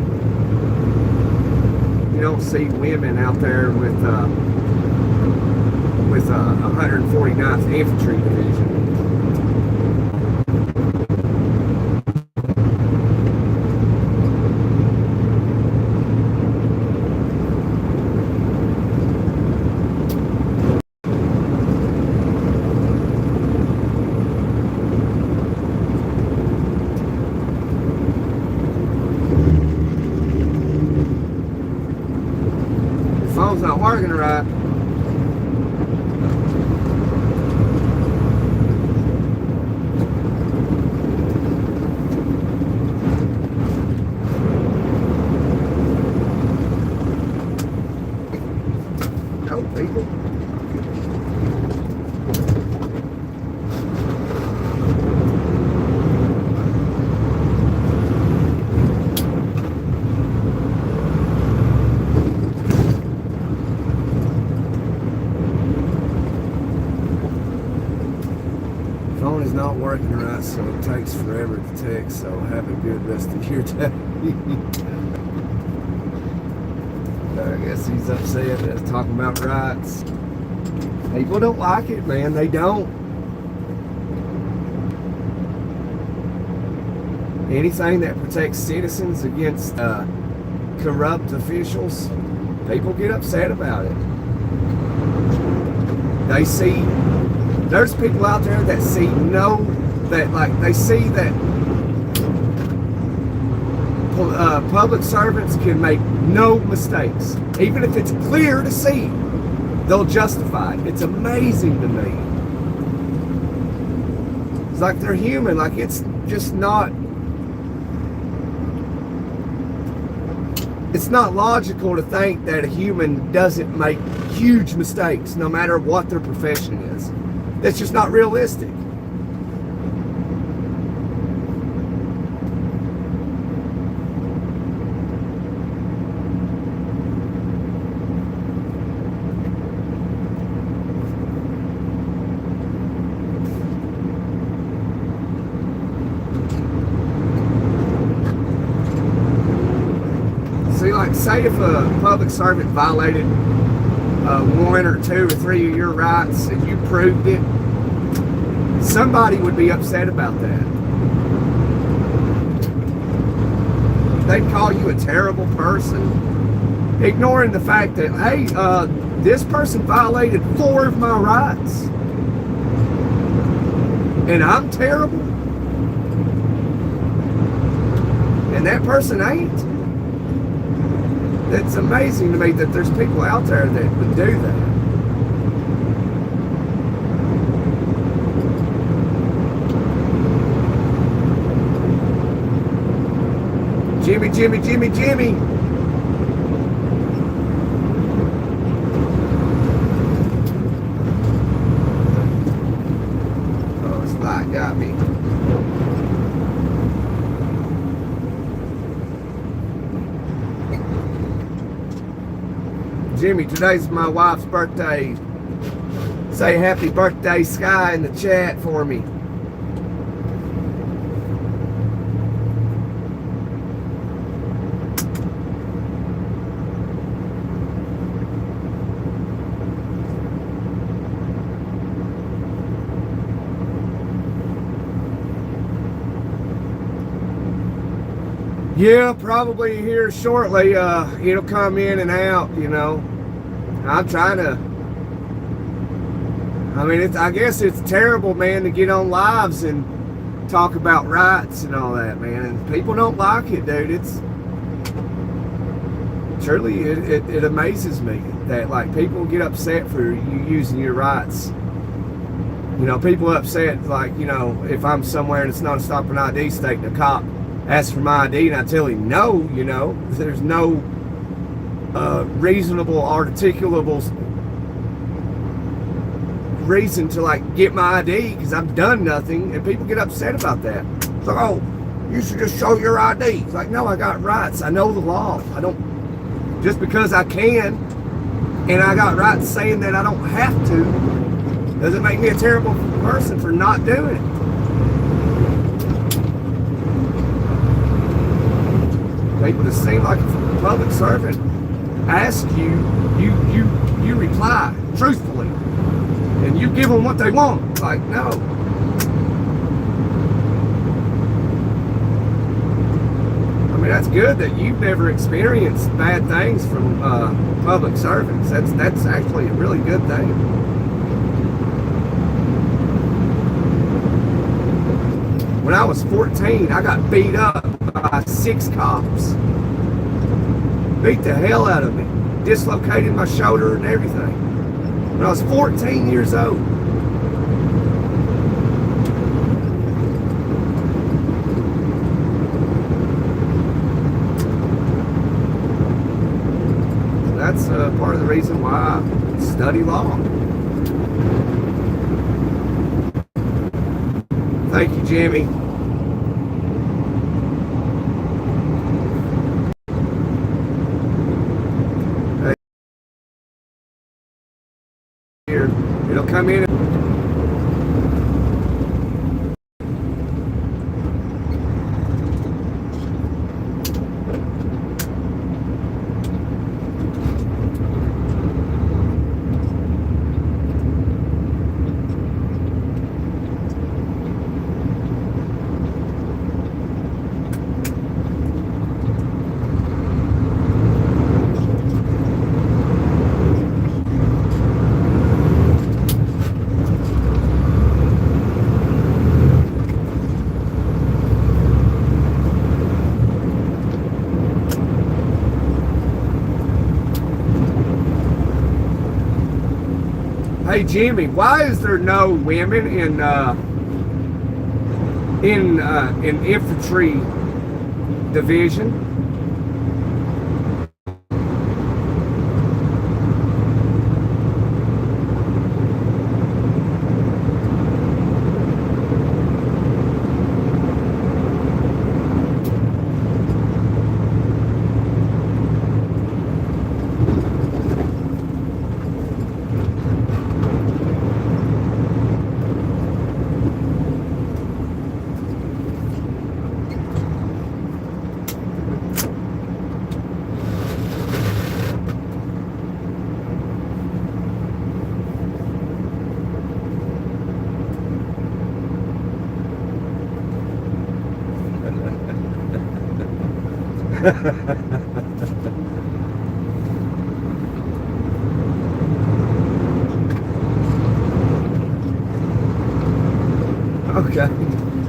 You don't see women out there with 149th Infantry Division. The phone's not working right. People. Phone is not working right, so it takes forever to text, so have a good rest of your day. I guess he's upset at talking about rights. People don't like it, man. They don't. Anything that protects citizens against corrupt officials, people get upset about it. They see, there's people out there that see they see that public servants can make no mistakes. Even if it's clear to see, they'll justify it. It's amazing to me. It's like they're human. Like it's just not, it's not logical to think that a human doesn't make huge mistakes no matter what their profession is. That's just not realistic. See, like, say if a public servant violated 1 or 2 or 3 of your rights and you proved it, somebody would be upset about that. They'd call you a terrible person, ignoring the fact that, hey, this person violated 4 of my rights, and I'm terrible, and that person ain't. It's amazing to me that there's people out there that would do that. Jimmy, Jimmy, Jimmy, Jimmy. Oh, this light got me. Jimmy, today's my wife's birthday. Say happy birthday, Sky, in the chat for me. Yeah, probably here shortly. It'll come in and out, you know. I'm trying to, I mean, I guess it's terrible, man, to get on lives and talk about rights and all that, man. And people don't like it, dude. It's truly, it amazes me that, like, people get upset for you using your rights. You know, people upset, like, you know, if I'm somewhere and it's not a stop and ID state and a cop asks for my ID and I tell him no, you know, there's no reasonable, articulable reason to, like, get my ID because I've done nothing, and people get upset about that. It's like, oh, you should just show your ID. It's like, no, I got rights. I know the law. I don't, just because I can and I got rights saying that I don't have to, doesn't make me a terrible person for not doing it. People just seem like a public servant ask you, you reply truthfully, and you give them what they want. Like, no. I mean, that's good that you've never experienced bad things from public servants. That's actually a really good thing. When I was 14, I got beat up by 6 cops. Beat the hell out of me. Dislocated my shoulder and everything. When I was 14 years old. That's part of the reason why I study law. Thank you, Jimmy. Here, it'll come in. Hey Jimmy, why is there no women in infantry division?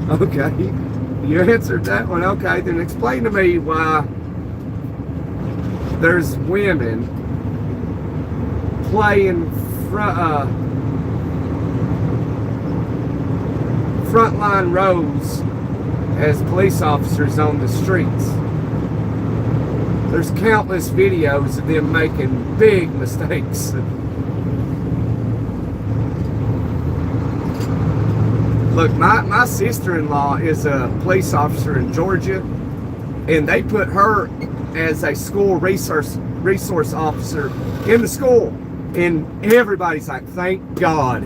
Okay, you answered that one. Okay, then explain to me why there's women playing frontline roles as police officers on the streets. There's countless videos of them making big mistakes. Look, my sister-in-law is a police officer in Georgia, and they put her as a school resource officer in the school, and everybody's like, thank God.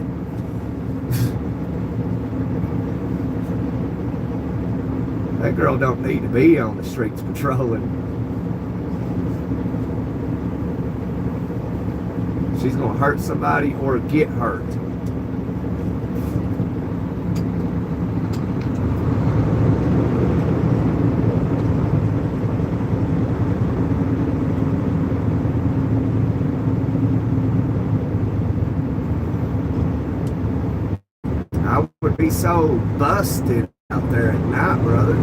That girl don't need to be on the streets patrolling. She's gonna hurt somebody or get hurt. I would be so busted out there at night, brother.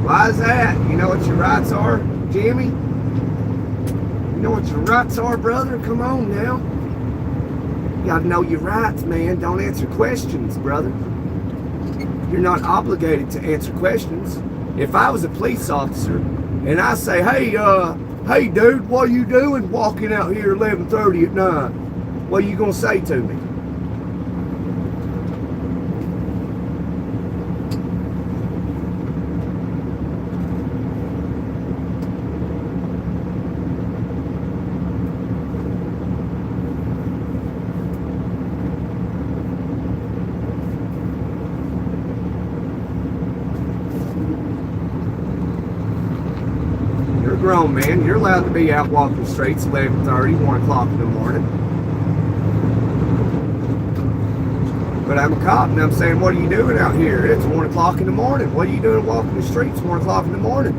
Why is that? You know what your rights are, Jimmy? You know what your rights are, brother? Come on now. You gotta know your rights, man. Don't answer questions, brother. You're not obligated to answer questions. If I was a police officer and I say, hey dude, what are you doing walking out here 11:30 at night? What are you gonna say to me? grown man. You're allowed to be out walking the streets 11:30, 1 o'clock in the morning. But I'm a cop, and I'm saying, what are you doing out here? It's 1 o'clock in the morning. What are you doing walking the streets 1 o'clock in the morning?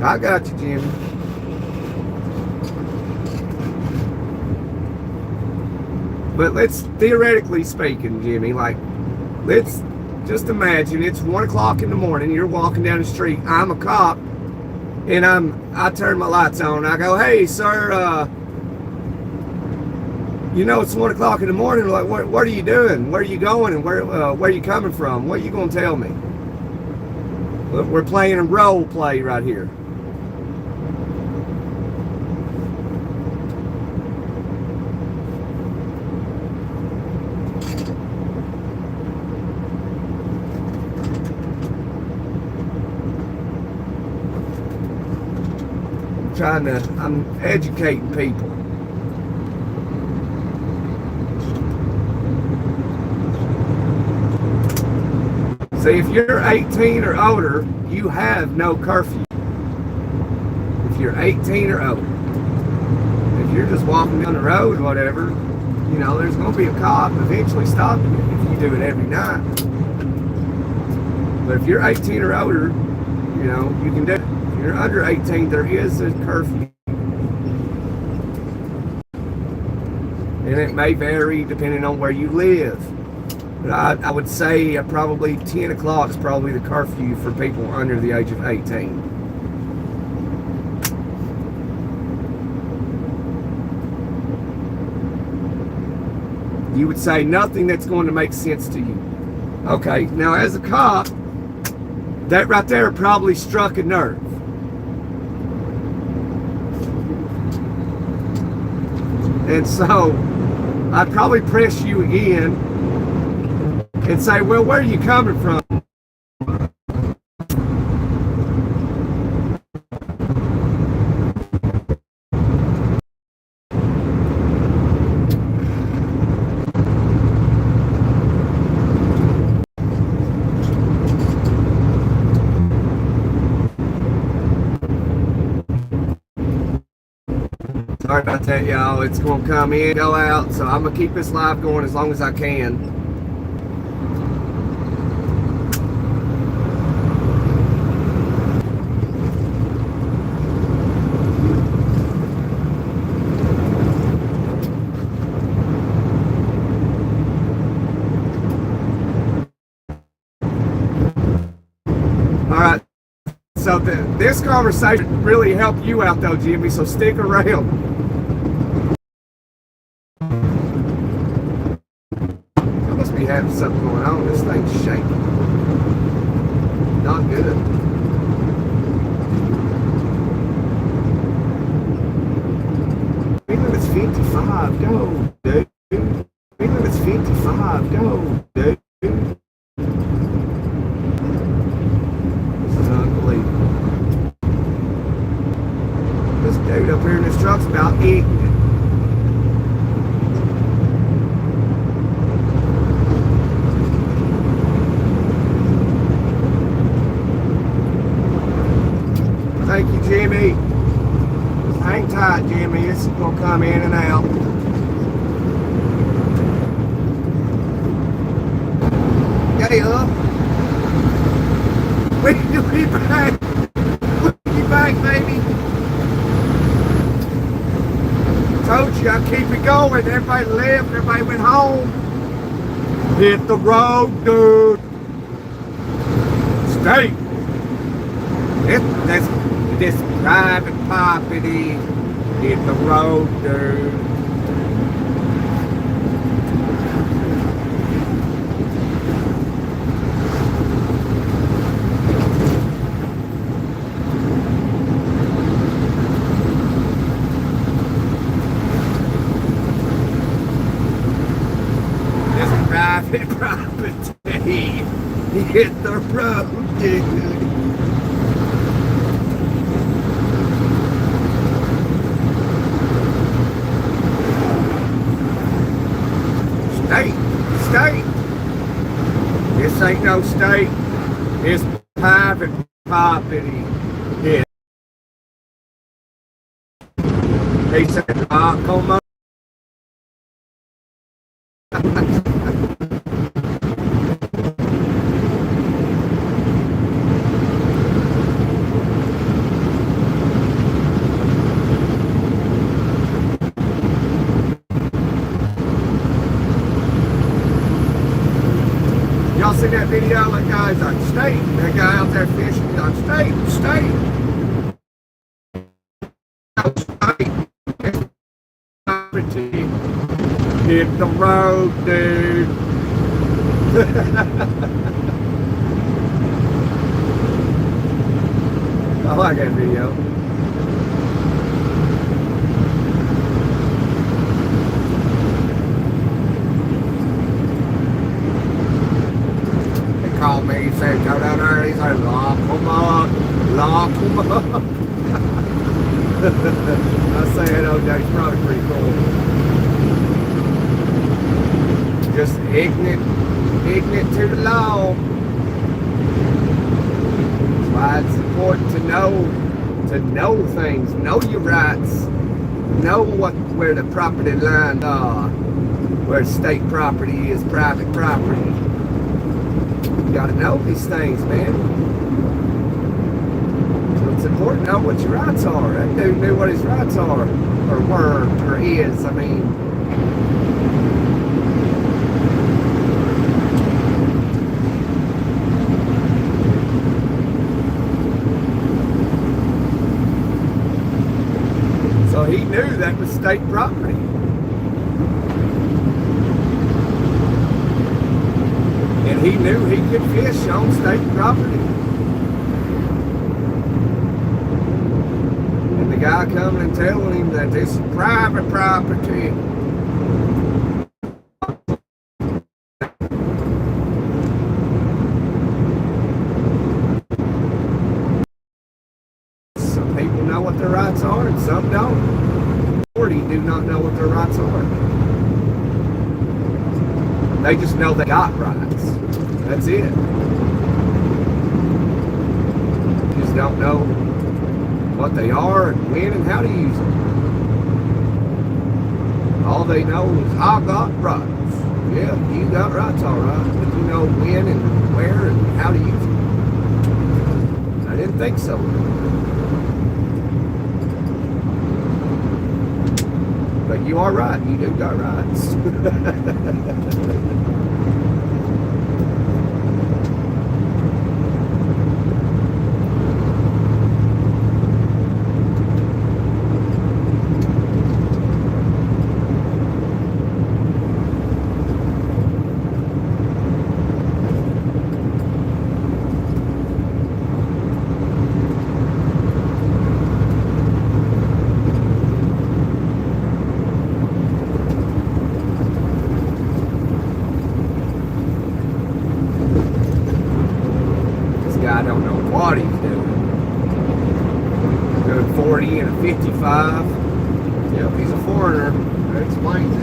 I got you, Jimmy. But let's, theoretically speaking, Jimmy, like, let's just imagine it's 1 o'clock in the morning, you're walking down the street, I'm a cop, and I turn my lights on, I go, hey, sir, you know it's 1 o'clock in the morning, like, what are you doing? Where are you going, and where are you coming from? What are you going to tell me? We're playing a role play right here. I'm educating people. See, if you're 18 or older, you have no curfew. If you're 18 or older. If you're just walking down the road or whatever, you know, there's going to be a cop eventually stopping you if you do it every night. But if you're 18 or older, you know, you can do it. If you're under 18, there is a curfew. And it may vary depending on where you live. But I would say probably 10 o'clock is probably the curfew for people under the age of 18. You would say nothing that's going to make sense to you. Okay, now as a cop, that right there probably struck a nerve. And so I'd probably press you again and say, well, where are you coming from? Sorry about that, y'all. It's going to come in, go out, so I'm going to keep this live going as long as I can. All right. So this conversation really helped you out, though, Jimmy, so stick around. Having something going on. This thing's shaking. Not good. Speed limit's 55. Go, dude. Speed limit's 55. Go, dude. This is unbelievable. This dude up here in this truck's about eating it. Thank you, Jimmy. Hang tight, Jimmy. It's going to come in and out. Yeah. We back. We back, baby. Told you I'd keep it going. Everybody left. Everybody went home. Hit the road, dude. Stay. This private property, hit the road, dude. This private property, hit the road, dude. know, state is private property. Yeah. He said, come on. Y'all seen that video? That guy's on state. That guy out there fishing on state. Hit the road, dude. I like that video. Called me, he said, go down there, he said, lock them up. I say that OJ's probably pretty cool. Just ignorant to the law. That's why it's important to know things, know your rights, know where the property lines are, where state property is private property. You gotta know these things, man. So it's important to know what your rights are. That dude knew what his rights are, or were, or is, I mean. So he knew that was state property. And he knew he could fish on state property. And the guy coming and telling him that this is private property. Some people know what their rights are and some don't. 40 do not know what their rights are. They just know they got rights. That's it. Just don't know what they are and when and how to use them. All they know is, I got rights. Yeah, you got rights, all right. But you know when and where and how to use them. I didn't think so. But you are right. You do got rights. I don't know what he's doing. Doing 40 and a 55. Yep, he's a foreigner. That explains it.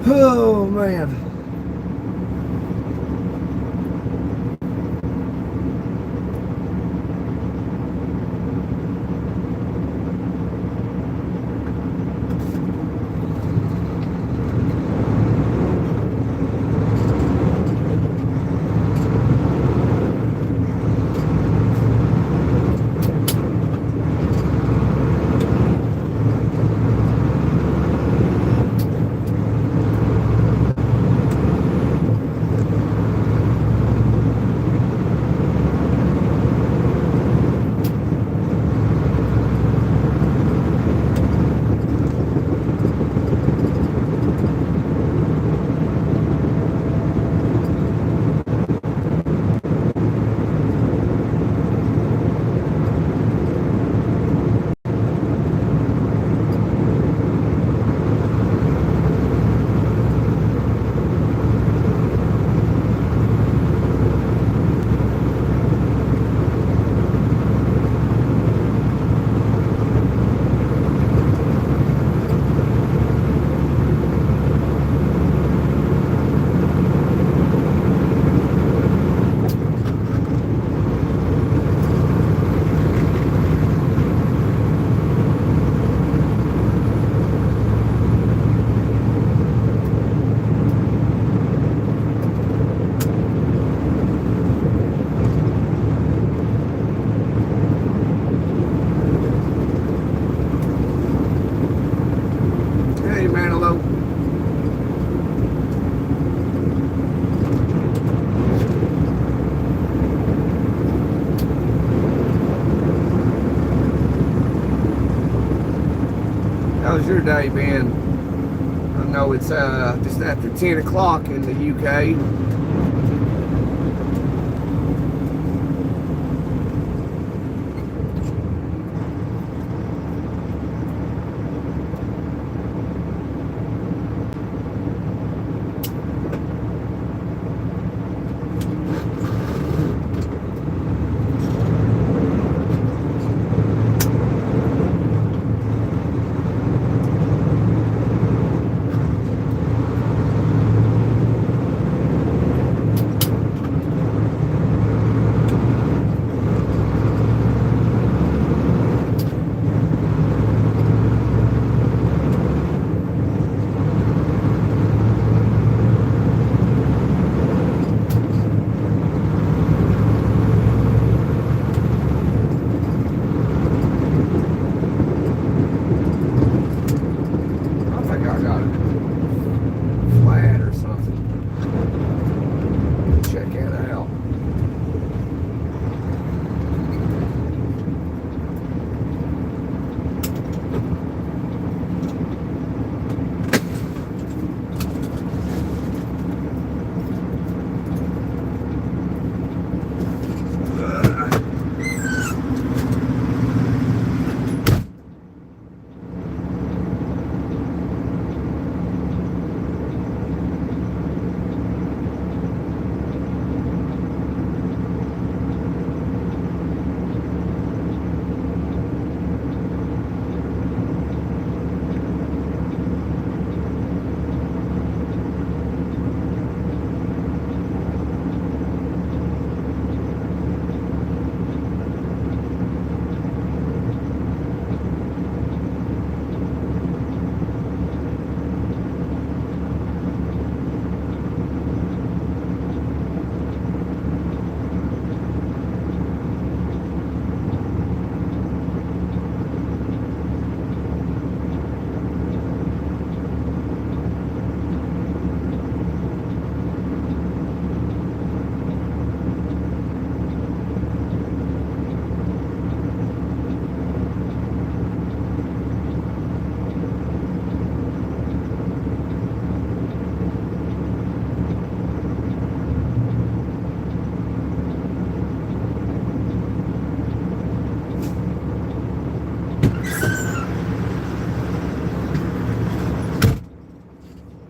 Oh, man. Hey, man, hello. How's your day been? I know it's just after 10 o'clock in the UK.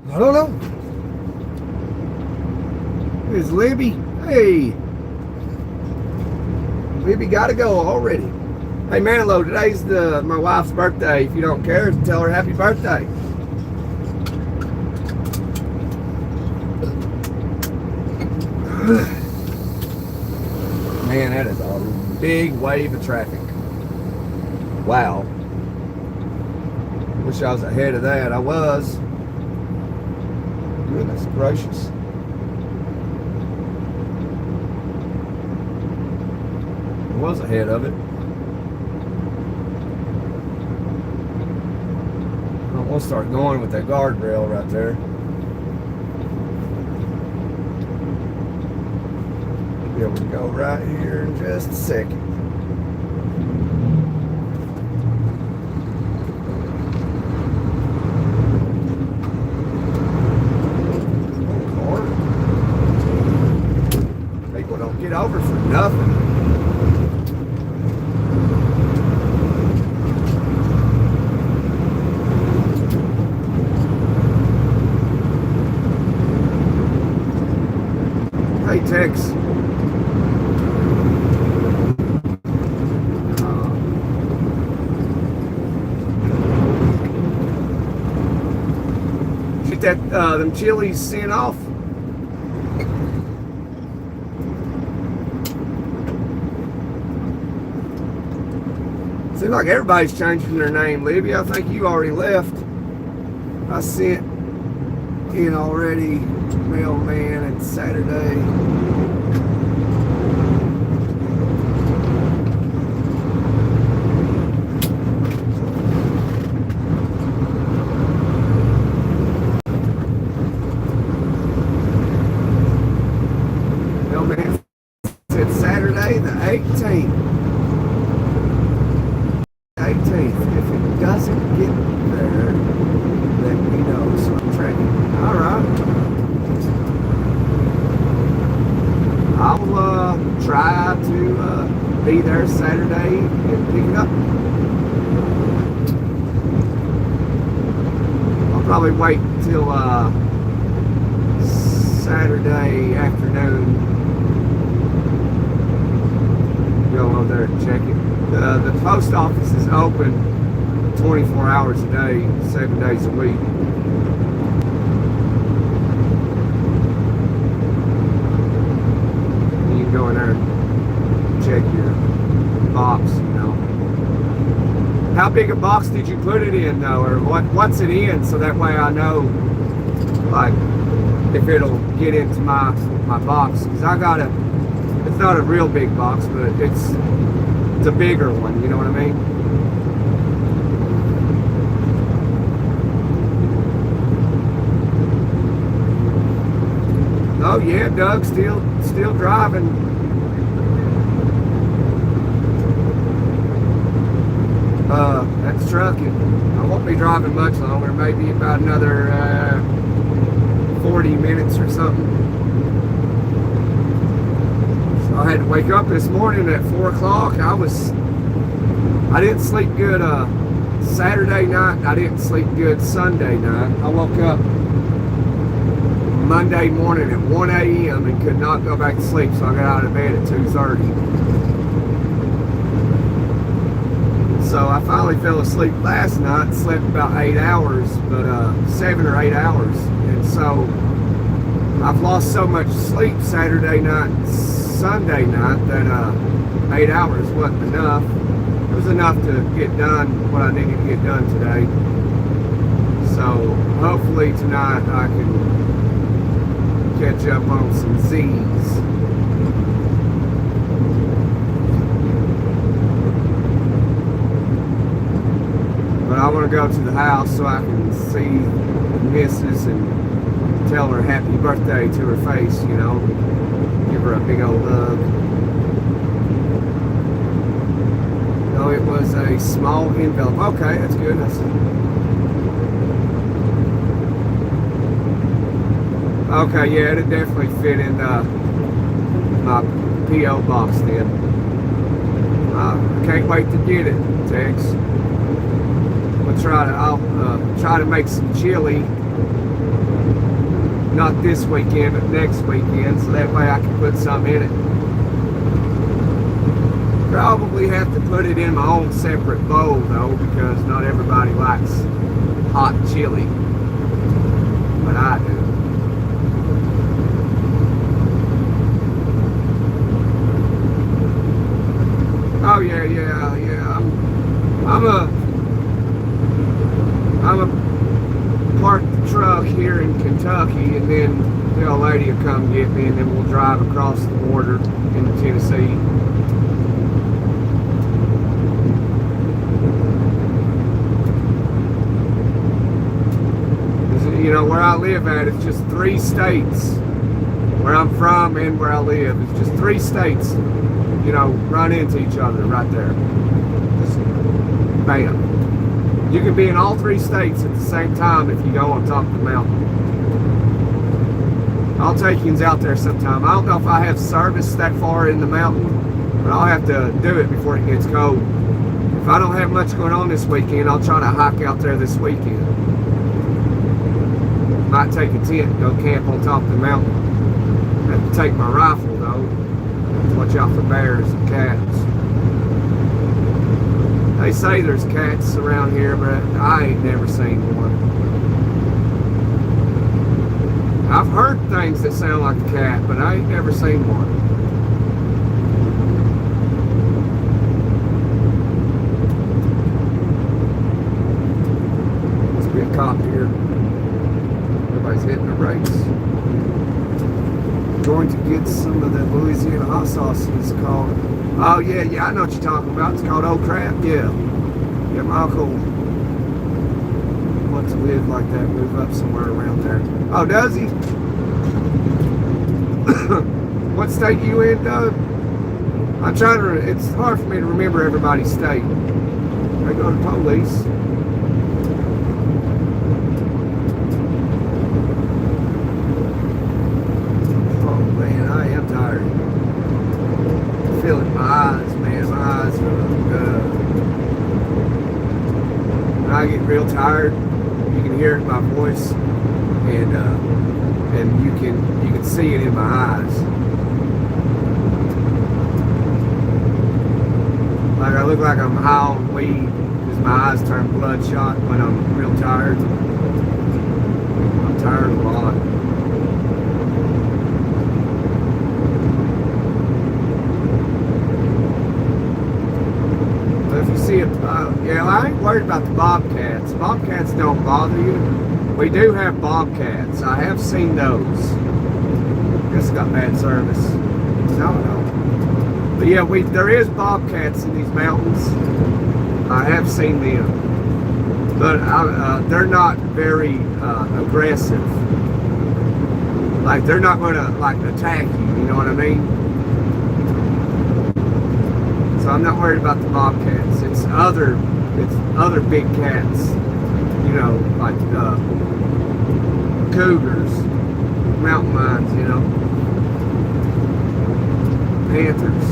I don't know. There's Libby. Hey. Libby got to go already. Hey, Manilow, today's my wife's birthday. If you don't care, tell her happy birthday. Man, that is a big wave of traffic. Wow. Wish I was ahead of that. I was. Goodness gracious. I was ahead of it. I don't want to start going with that guardrail right there. Be able to go right here in just a second. People don't get over for nothing. Hey, Tex. Get that them chilies sent off. Seems like everybody's changing their name, Libby. I think you already left. I sent in already mailman and Saturday. Mailman said Saturday the 18th. 18th. If it doesn't get there, let me know. So I'm tracking. All right. I'll try to be there Saturday and pick it up. I'll probably wait till Saturday afternoon. Go over there and check it. The post office is open 24 hours a day, 7 days a week. You can go in there and check your box, you know. How big a box did you put it in, though, or what's it in, so that way I know, like, if it'll get into my box. Because I got it's not a real big box, but it's a bigger one, you know what I mean? Oh yeah, Doug, still driving. That's trucking. I won't be driving much longer, maybe about another 40 minutes or something. I had to wake up this morning at 4 o'clock. I didn't sleep good Saturday night. I didn't sleep good Sunday night. I woke up Monday morning at 1 a.m. and could not go back to sleep, so I got out of bed at 2:30. So I finally fell asleep last night, slept about 8 hours, but 7 or 8 hours. And so I've lost so much sleep Saturday night, Sunday night, that 8 hours wasn't enough. It was enough to get done what I needed to get done today. So hopefully tonight I can catch up on some Z's. But I want to go to the house so I can see the missus and tell her happy birthday to her face, you know. Give her a big old hug. No, it was a small envelope. Okay, that's good. Okay, yeah, it'd definitely fit in my P.O. box then. I can't wait to get it, Tex. I'll try to make some chili. Not this weekend, but next weekend, so that way I can put some in it. Probably have to put it in my own separate bowl, though, because not everybody likes hot chili, but I do. and then the old lady will come get me, and then we'll drive across the border into Tennessee. You know, where I live at, it's just 3 states. Where I'm from and where I live, it's just 3 states, you know, run into each other right there. Just bam. You can be in all 3 states at the same time if you go on top of the mountain. I'll take you out there sometime. I don't know if I have service that far in the mountain, but I'll have to do it before it gets cold. If I don't have much going on this weekend, I'll try to hike out there this weekend. Might take a tent and go camp on top of the mountain. I have to take my rifle though. Watch out for bears and cats. They say there's cats around here, but I ain't never seen one. I've heard things that sound like a cat, but I ain't never seen one. Must be a cop here. Everybody's hitting the brakes. Going to get some of the Louisiana hot sauce. It's called, oh yeah, I know what you're talking about. It's called Old Crap. Yeah, my uncle wants to live like that, move up somewhere around there. Oh, does he? What state you in, Doug? I'm trying to, it's hard for me to remember everybody's state. They go to police. Feeling my eyes, man. My eyes are when I get real tired, you can hear it in my voice, and you can see it in my eyes. Like I look like I'm high on weed because my eyes turn bloodshot when I'm real tired. I'm tired a lot. See it, yeah, I ain't worried about the bobcats. Bobcats don't bother you. We do have bobcats. I have seen those. Guess I got bad service. No. But yeah, there is bobcats in these mountains. I have seen them, but they're not very aggressive. Like they're not going to like attack you. You know what I mean? So I'm not worried about the bobcats. It's other big cats, you know, like cougars, mountain lions, you know, panthers.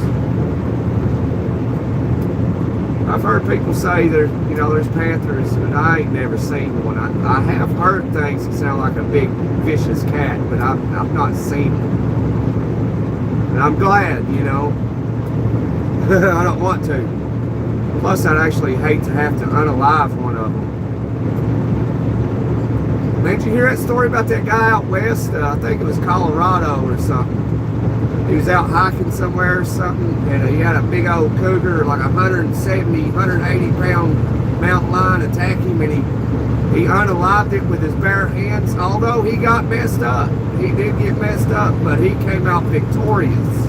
I've heard people say there's panthers, but I ain't never seen one. I have heard things that sound like a big vicious cat, but I've not seen it. And I'm glad, you know. I don't want to. Plus, I'd actually hate to have to unalive one of them. Man, did you hear that story about that guy out west? I think it was Colorado or something. He was out hiking somewhere or something, and he had a big old cougar, like 170, 180 pound mountain lion attack him, and he unalived it with his bare hands. Although he got messed up. He did get messed up, but he came out victorious.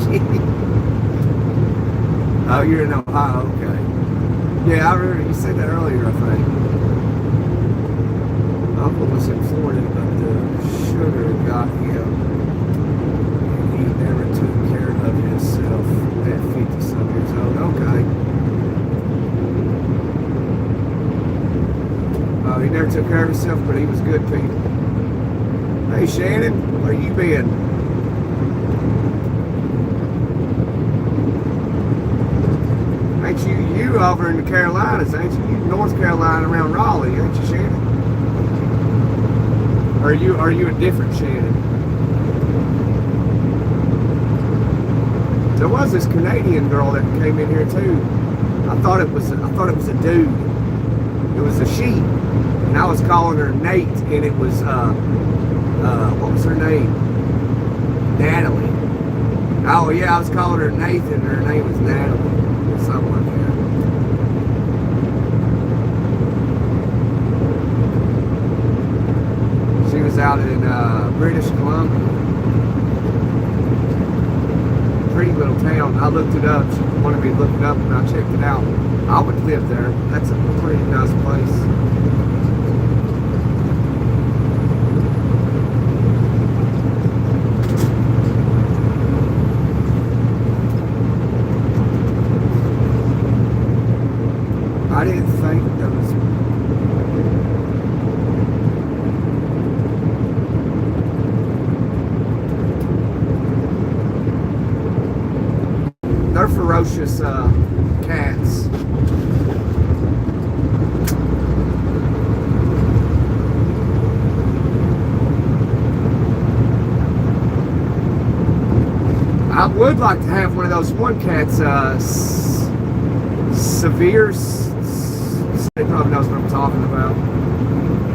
Kitty. Oh, you're in Ohio, okay. Yeah, I remember you said that earlier, I think. Uncle was in Florida, but the sugar got him. And he never took care of himself at 50-some years old. Okay. Oh, he never took care of himself, but he was good people. Hey, Shannon, where you been? Ain't you over in the Carolinas, ain't you? You North Carolina around Raleigh, ain't you, Shannon? Or are you a different Shannon? There was this Canadian girl that came in here too. I thought it was a dude. It was a she, and I was calling her Nate, and it was what was her name? Natalie. Oh yeah, I was calling her Nathan. Her name was Natalie or something like that. She was out in British Columbia. Pretty little town. I looked it up. She wanted me to look it up, and I checked it out. I would live there. That's a pretty nice place. I didn't think those. They're ferocious cats. I would like to have one of those one cats, Severe's. They probably knows what I'm talking about.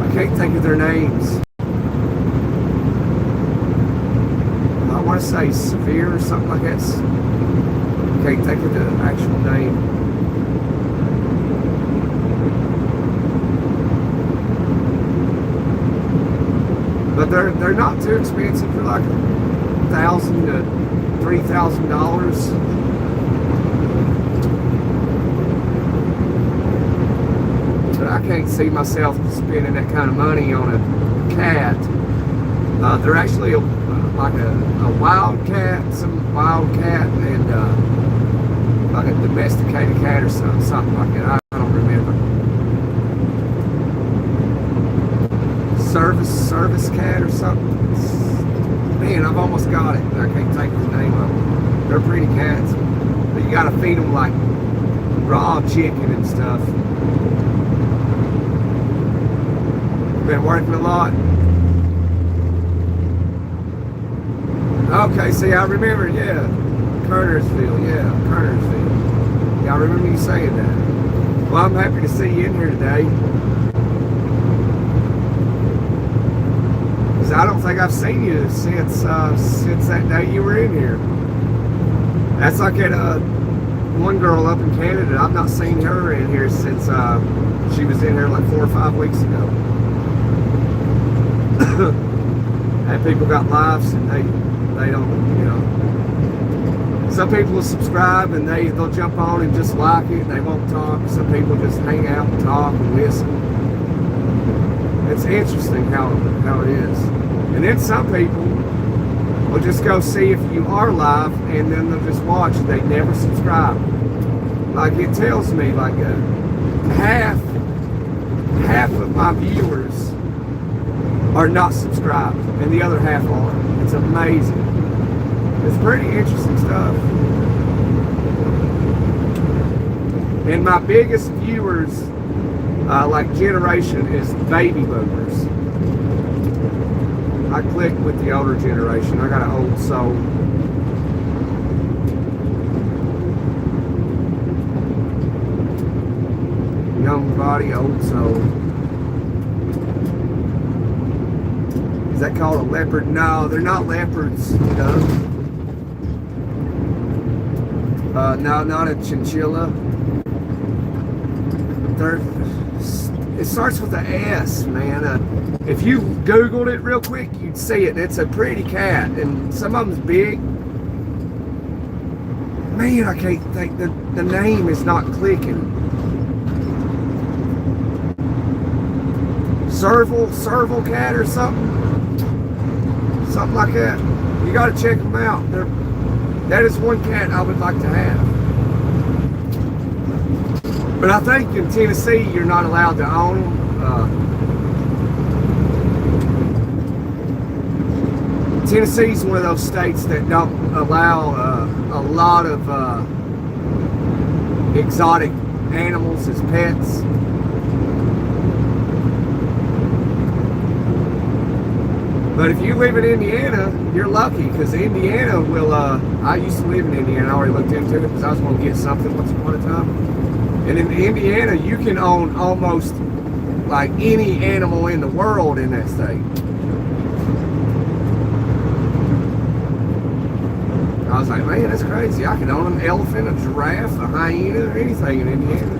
I can't think of their names. I want to say Severe or something like that. Can't think of the actual name. But they're not too expensive. For like $1,000 to $3,000. I can't see myself spending that kind of money on a cat. They're actually like a wild cat, some wild cat, and like a domesticated cat or something like that. I don't remember. Service cat or something. Man, I've almost got it. I can't think of the name of them. They're pretty cats, but you gotta feed them like raw chicken and stuff. Been working a lot. Okay, see, I remember, yeah, Kernersville, yeah, Kernersville. Yeah, I remember you saying that. Well, I'm happy to see you in here today. Because I don't think I've seen you since that day you were in here. That's like at one girl up in Canada. I've not seen her in here since she was in here like 4 or 5 weeks ago. And people got lives and they don't, you know. Some people will subscribe and they'll jump on and just like it and they won't talk. Some people just hang out and talk and listen. It's interesting how it is. And then some people will just go see if you are live and then they'll just watch and they never subscribe. Like it tells me like half of my viewers are not subscribed and the other half are. It's amazing. It's pretty interesting stuff. And my biggest viewers like generation is baby boomers. I click with the older generation. I got an old soul. Young body, old soul. Is that called a leopard? No, they're not leopards, Doug. No, not a chinchilla. It starts with an S, man. If you Googled it real quick, you'd see it. It's a pretty cat, and some of them's big. Man, I can't think. The name is not clicking. Serval cat or something. Something like that. You got to check them out. That is one cat I would like to have. But I think in Tennessee you're not allowed to own them. Tennessee's one of those states that don't allow a lot of exotic animals as pets. But if you live in Indiana, you're lucky, because Indiana will, I used to live in Indiana. I already looked into it because I was going to get something once upon a time. And in Indiana, you can own almost like any animal in the world in that state. I was like, man, that's crazy. I could own an elephant, a giraffe, a hyena, or anything in Indiana.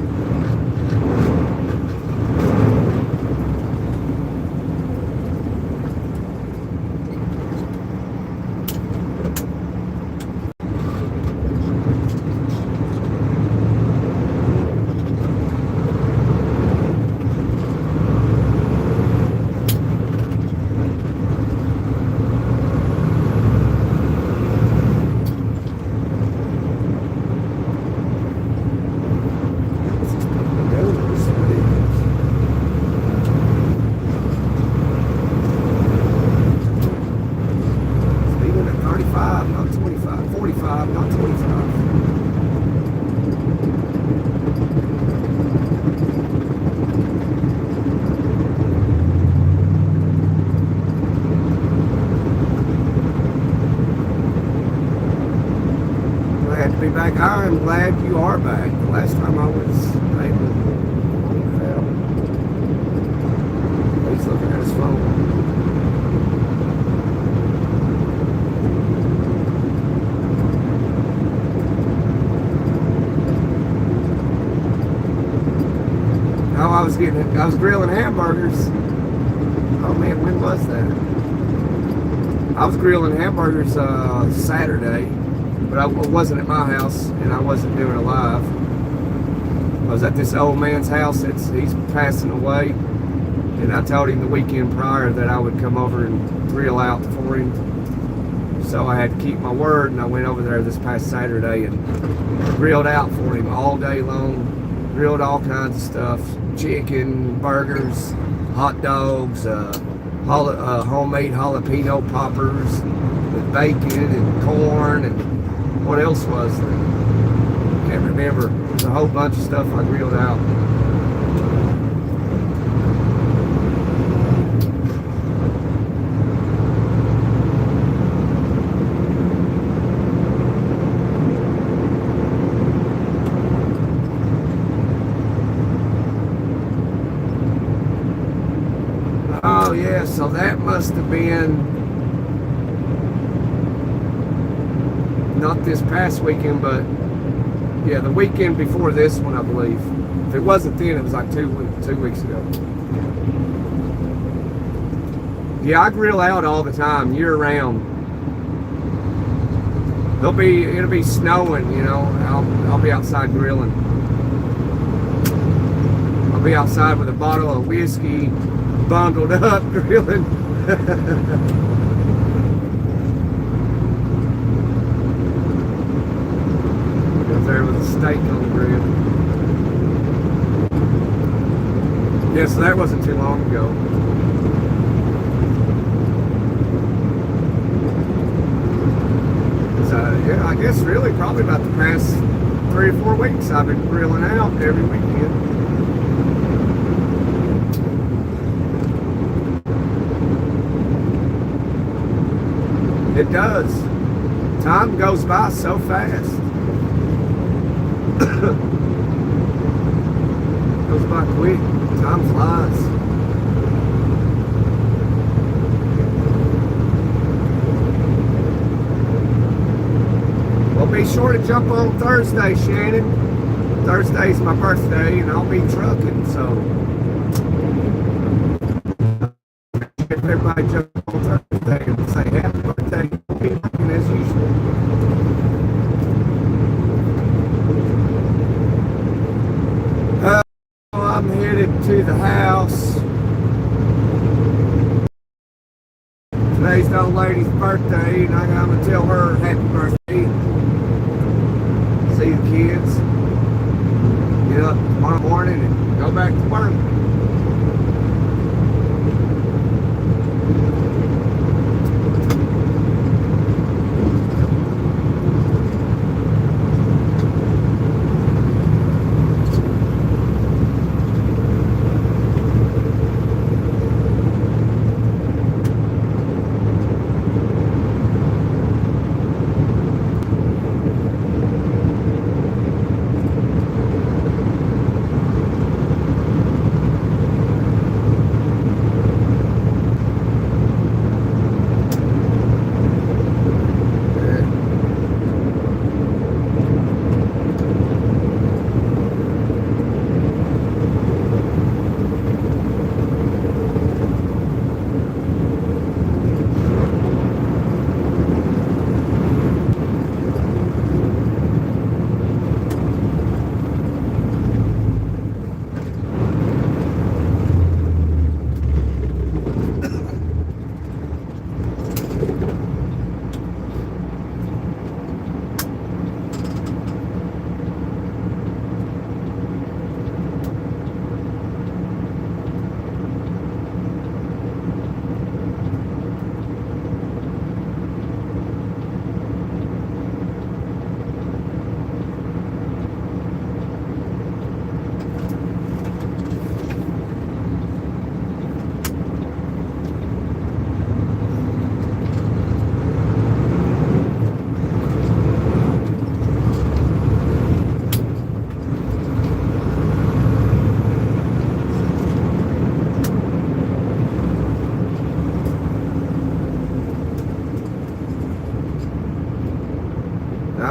Back. I'm glad you are back. The last time I was able to, he's looking at his phone. Oh, I was grilling hamburgers. Oh man, when was that? I was grilling hamburgers Saturday. But I wasn't at my house, and I wasn't doing it live. I was at this old man's house. He's passing away, and I told him the weekend prior that I would come over and grill out for him. So I had to keep my word, and I went over there this past Saturday and grilled out for him all day long. Grilled all kinds of stuff: chicken, burgers, hot dogs, homemade jalapeno poppers with bacon and corn and what else was there? Can't remember. There's a whole bunch of stuff I grilled out. Oh yeah, so that must have been not this past weekend, but yeah, the weekend before this one, I believe. If it wasn't then, it was like two weeks ago. Yeah, I grill out all the time, year round. It'll be snowing, you know. I'll be outside grilling. I'll be outside with a bottle of whiskey, bundled up, grilling. There was a steak on the grill. Yeah, so that wasn't too long ago. So yeah, I guess really probably about the past 3 or 4 weeks I've been grilling out every weekend. It does. Time goes by so fast. Goes by quick. Time flies. Well, be sure to jump on Thursday, Shannon. Thursday's my birthday, and I'll be trucking, so if everybody jump on Thursday and say happy birthday, I'll be working as usual. I'm headed to the house. Today's the old lady's birthday, and I'm going to tell her happy birthday. See the kids. Get up tomorrow morning and go back to work.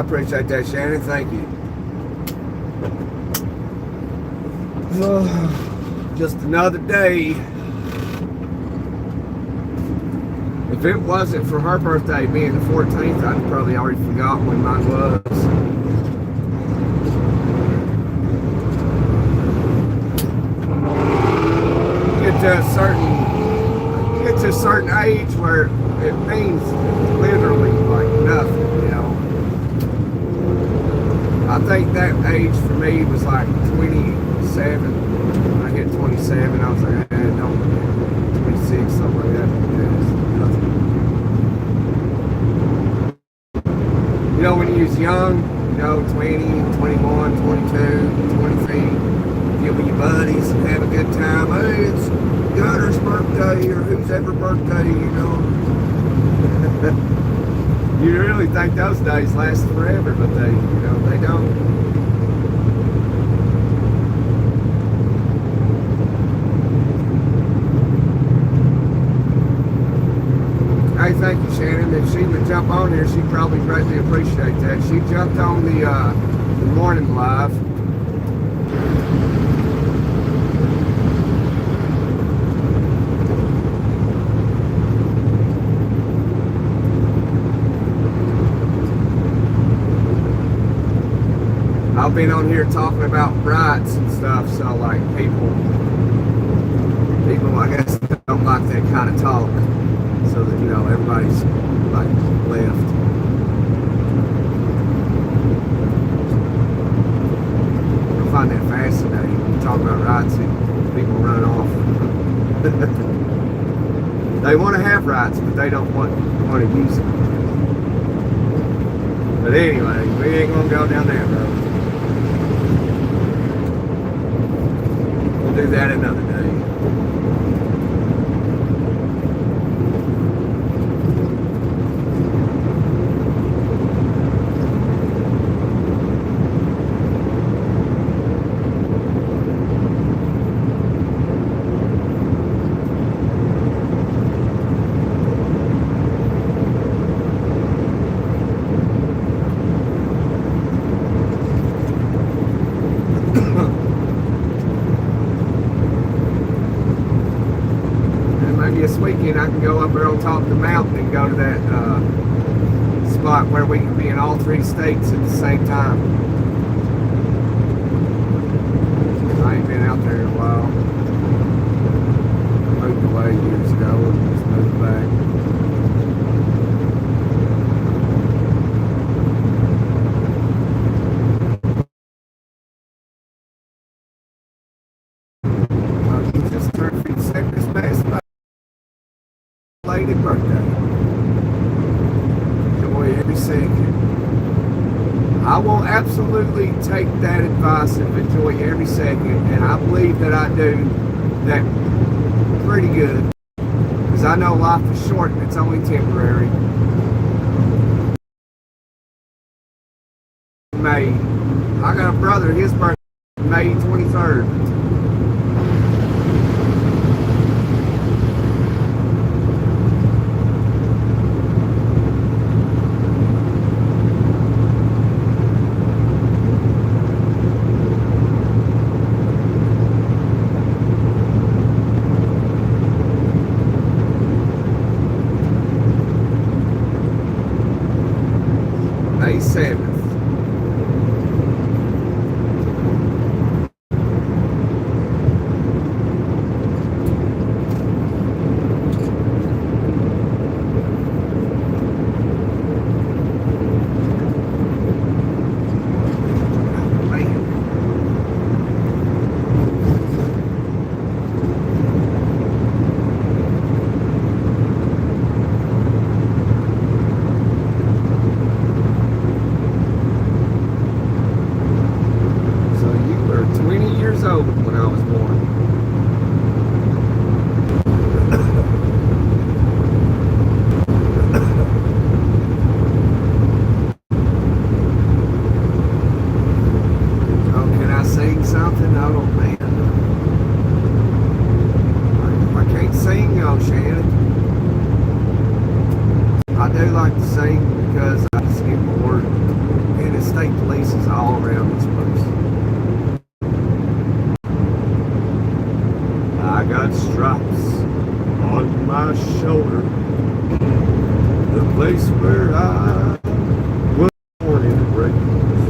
appreciate that, Shannon. Thank you. Just another day. If it wasn't for her birthday being the 14th, I'd probably already forgotten when mine was. You get to a certain age where it means literally like nothing, you know. I think that age for me was like 27. When I hit 27, I was like, don't 26, something like that. It's nothing. You know, when you was young, you know, 20, 21, 22, 23, get with your buddies and have a good time. Hey, it's Gunner's birthday or whose ever birthday, you know. You really think those days last forever, but they, you know, they don't. Hey, thank you, Shannon. If she would jump on here, she'd probably greatly appreciate that. She jumped on the morning live. I've been on here talking about rights and stuff, so like people I guess don't like that kind of talk. So that, you know, everybody's like left. I find that fascinating. You talk about rights and people run off. They want to have rights, but they don't want to use them. But anyway, we ain't gonna go down that road. We'll do that another day. This weekend I can go up there on top of the mountain and go to that spot where we can be in all 3 states at the same time. I ain't been out there in a while. I moved away years ago and just moved back. You just turned 57 this past belated birthday. Enjoy every second. I will absolutely take that advice and enjoy every second, and I believe that I do that pretty good, because I know life is short and it's only temporary. May. I got a brother, his birthday is May 23rd. May 7th. When I was born. Oh, can I sing something? Oh man. I can't sing, oh Shannon. I do like to sing because I just get bored. And my shoulder. The place where I was born in the rains.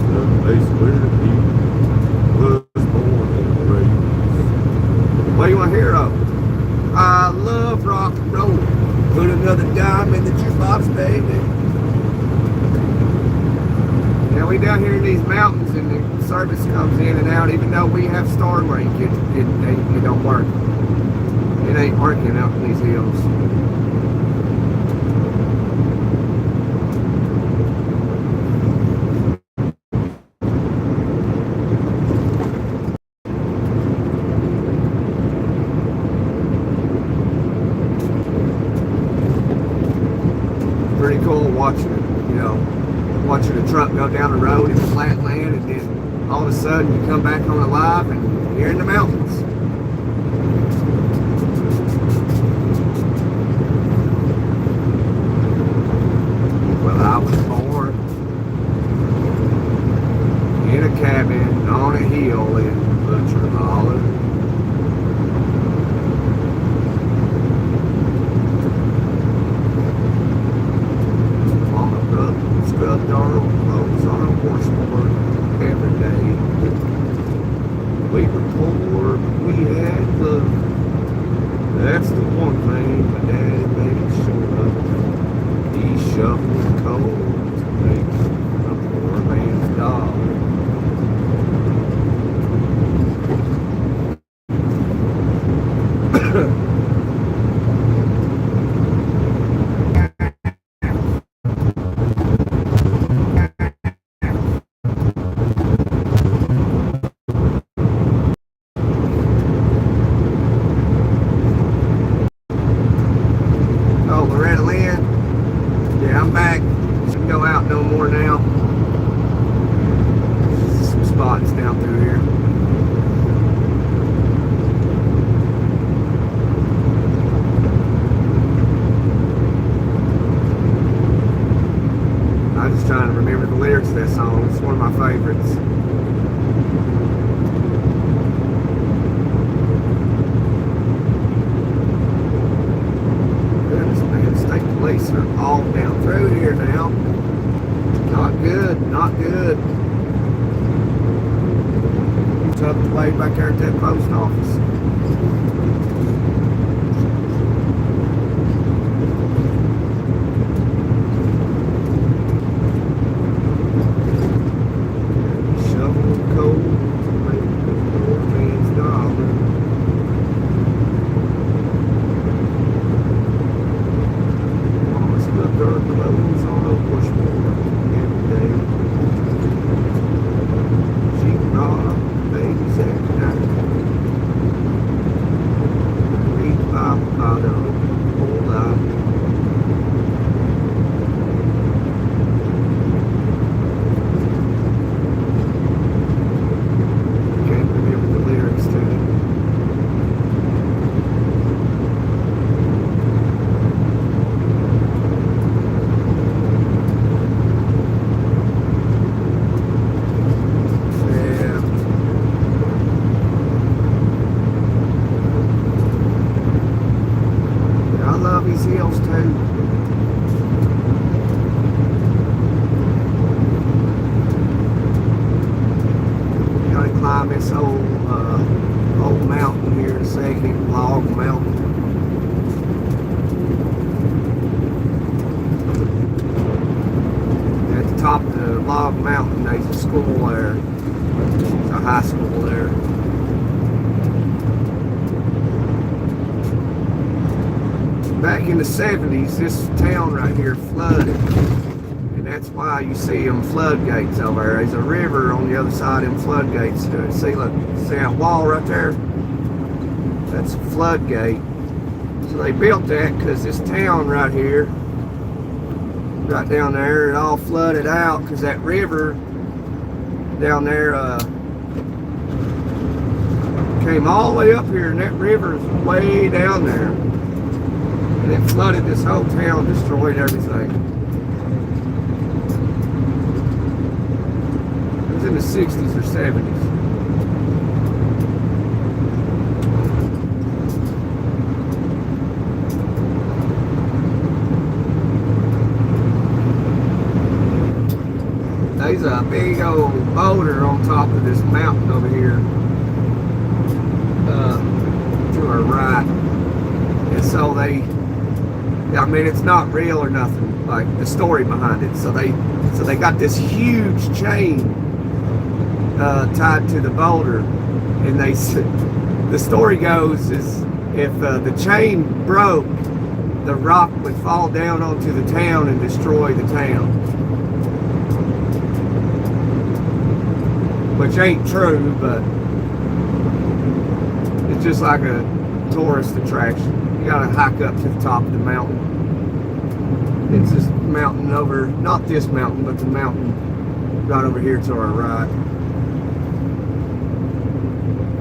The place where he was born in the rains. What do you want to hear of? I love rock and roll. Put another dime in the jukebox, baby. Now we down here in these mountains, and the service comes in and out. Even though we have Starlink, it don't work. It ain't working out in these hills. Pretty cool watching it, watching a truck go down the road in flat land, and then all of a sudden you come back on alive and you're in the mountains. Well, I was born in a cabin on a hill in Butcher Hollow. Scrub dark clothes on a washboard every day. We were poor, we had love. That's the one thing my daddy made sure of. He shoveled coal to make a poor man's dollar. Down through here. I'm just trying to remember the lyrics of that song. It's one of my favorites. Goodness, man, state police are all down through here now. Not good, not good. Tucked away back there at that post office. Shovel coal, make a poor man's dollar. Always got dirt clothes on a washboard every day. Sheetrock. Babies every night. Read the Bible about a whole lot. Can't remember the lyrics to it. These hills too. You gotta climb this old mountain here, the second log mountain. At the top of the log mountain, there's a school there. There's a high school there. Back in the 70s, this town right here flooded, and that's why you see them floodgates over there. There's a river on the other side of them floodgates. See, look, see that wall right there? That's a floodgate. So they built that because this town right here, right down there, it all flooded out because that river down there came all the way up here, and that river's way down there. And it flooded this whole town, destroyed everything. It was in the 60s or 70s. There's a big old boulder on top of this mountain over here, to our right. And so I mean, it's not real or nothing, like the story behind it. So they got this huge chain tied to the boulder, and the story goes is if the chain broke, the rock would fall down onto the town and destroy the town. Which ain't true, but it's just like a tourist attraction. You gotta hike up to the top of the mountain. It's this mountain over, not this mountain, but the mountain right over here to our right.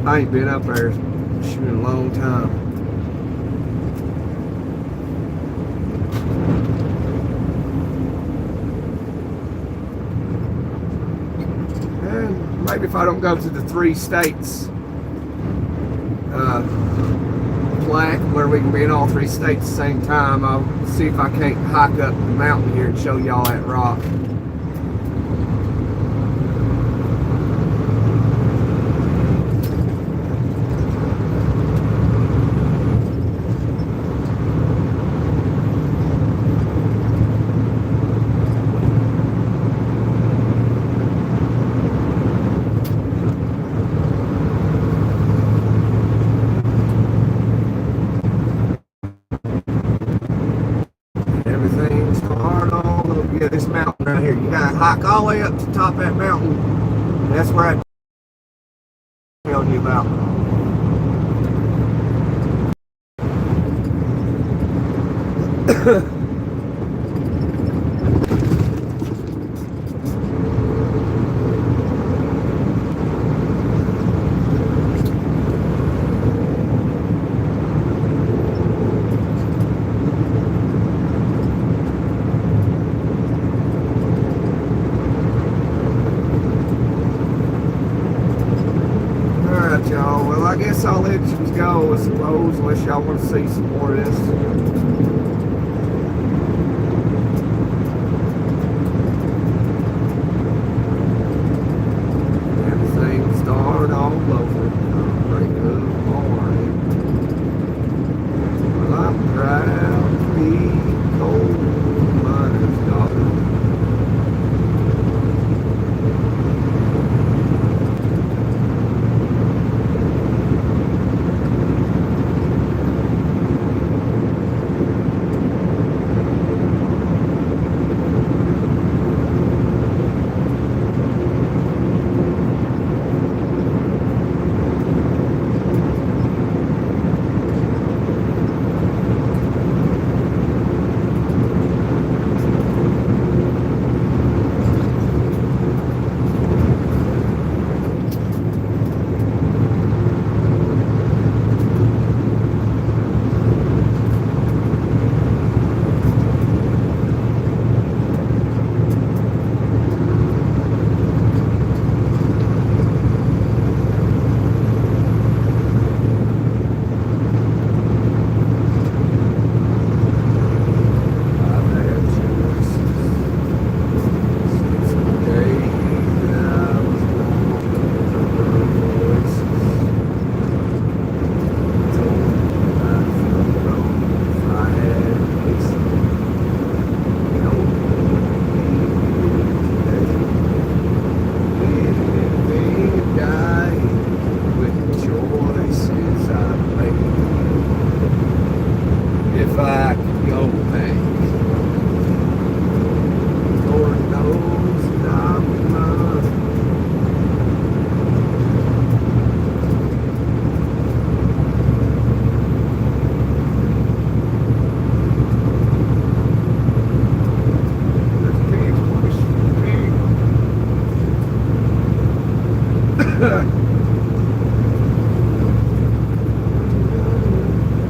I ain't been up there in a long time. And maybe if I don't go to the 3 states plaque where we can be in all 3 states at the same time, I'll see if I can't hike up the mountain here and show y'all that rock. Everything's hard all over. Yeah, this mountain right here. You gotta hike all the way up to the top of that mountain. That's where I'm telling you about. Y'all, well, I guess I'll let you go, I suppose, unless y'all want to see some more of this. Everything started all over. Great good morning. Well, I'm proud to be coal miner's daughter.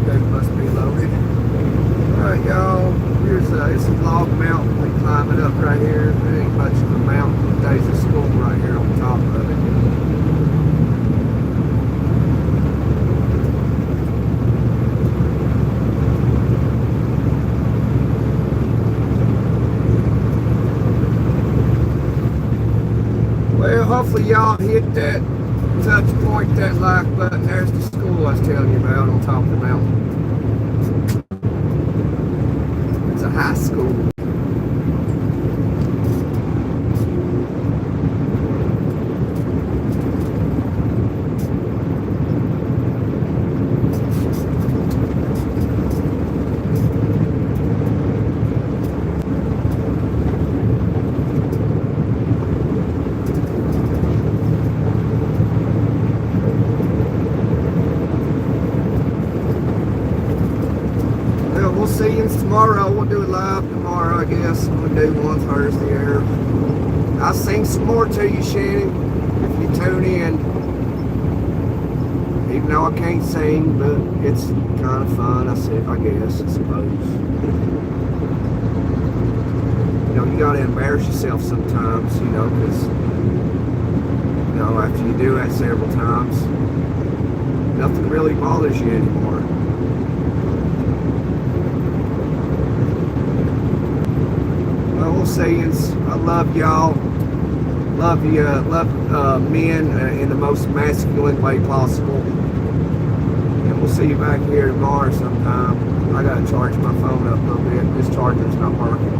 That must be loaded. Alright, y'all. It's a log mountain. We climb it up right here. There ain't much of a mountain. There's a school right here on top of it. hopefully y'all hit that touch point, that like button. There's the school I was telling you about on top of the mountain. It's a high school. See you tomorrow. We'll do it live tomorrow, I guess. We'll do one Thursday here. I'll sing some more to you, Shannon, if you tune in. Even though I can't sing, but it's kind of fun, I guess, I suppose. You know, you gotta embarrass yourself sometimes, you know, because, you know, after you do that several times, nothing really bothers you anymore. We'll see. I love y'all. Love you. Love men in the most masculine way possible. And we'll see you back here tomorrow sometime. I gotta charge my phone up a little bit. This charger's not working.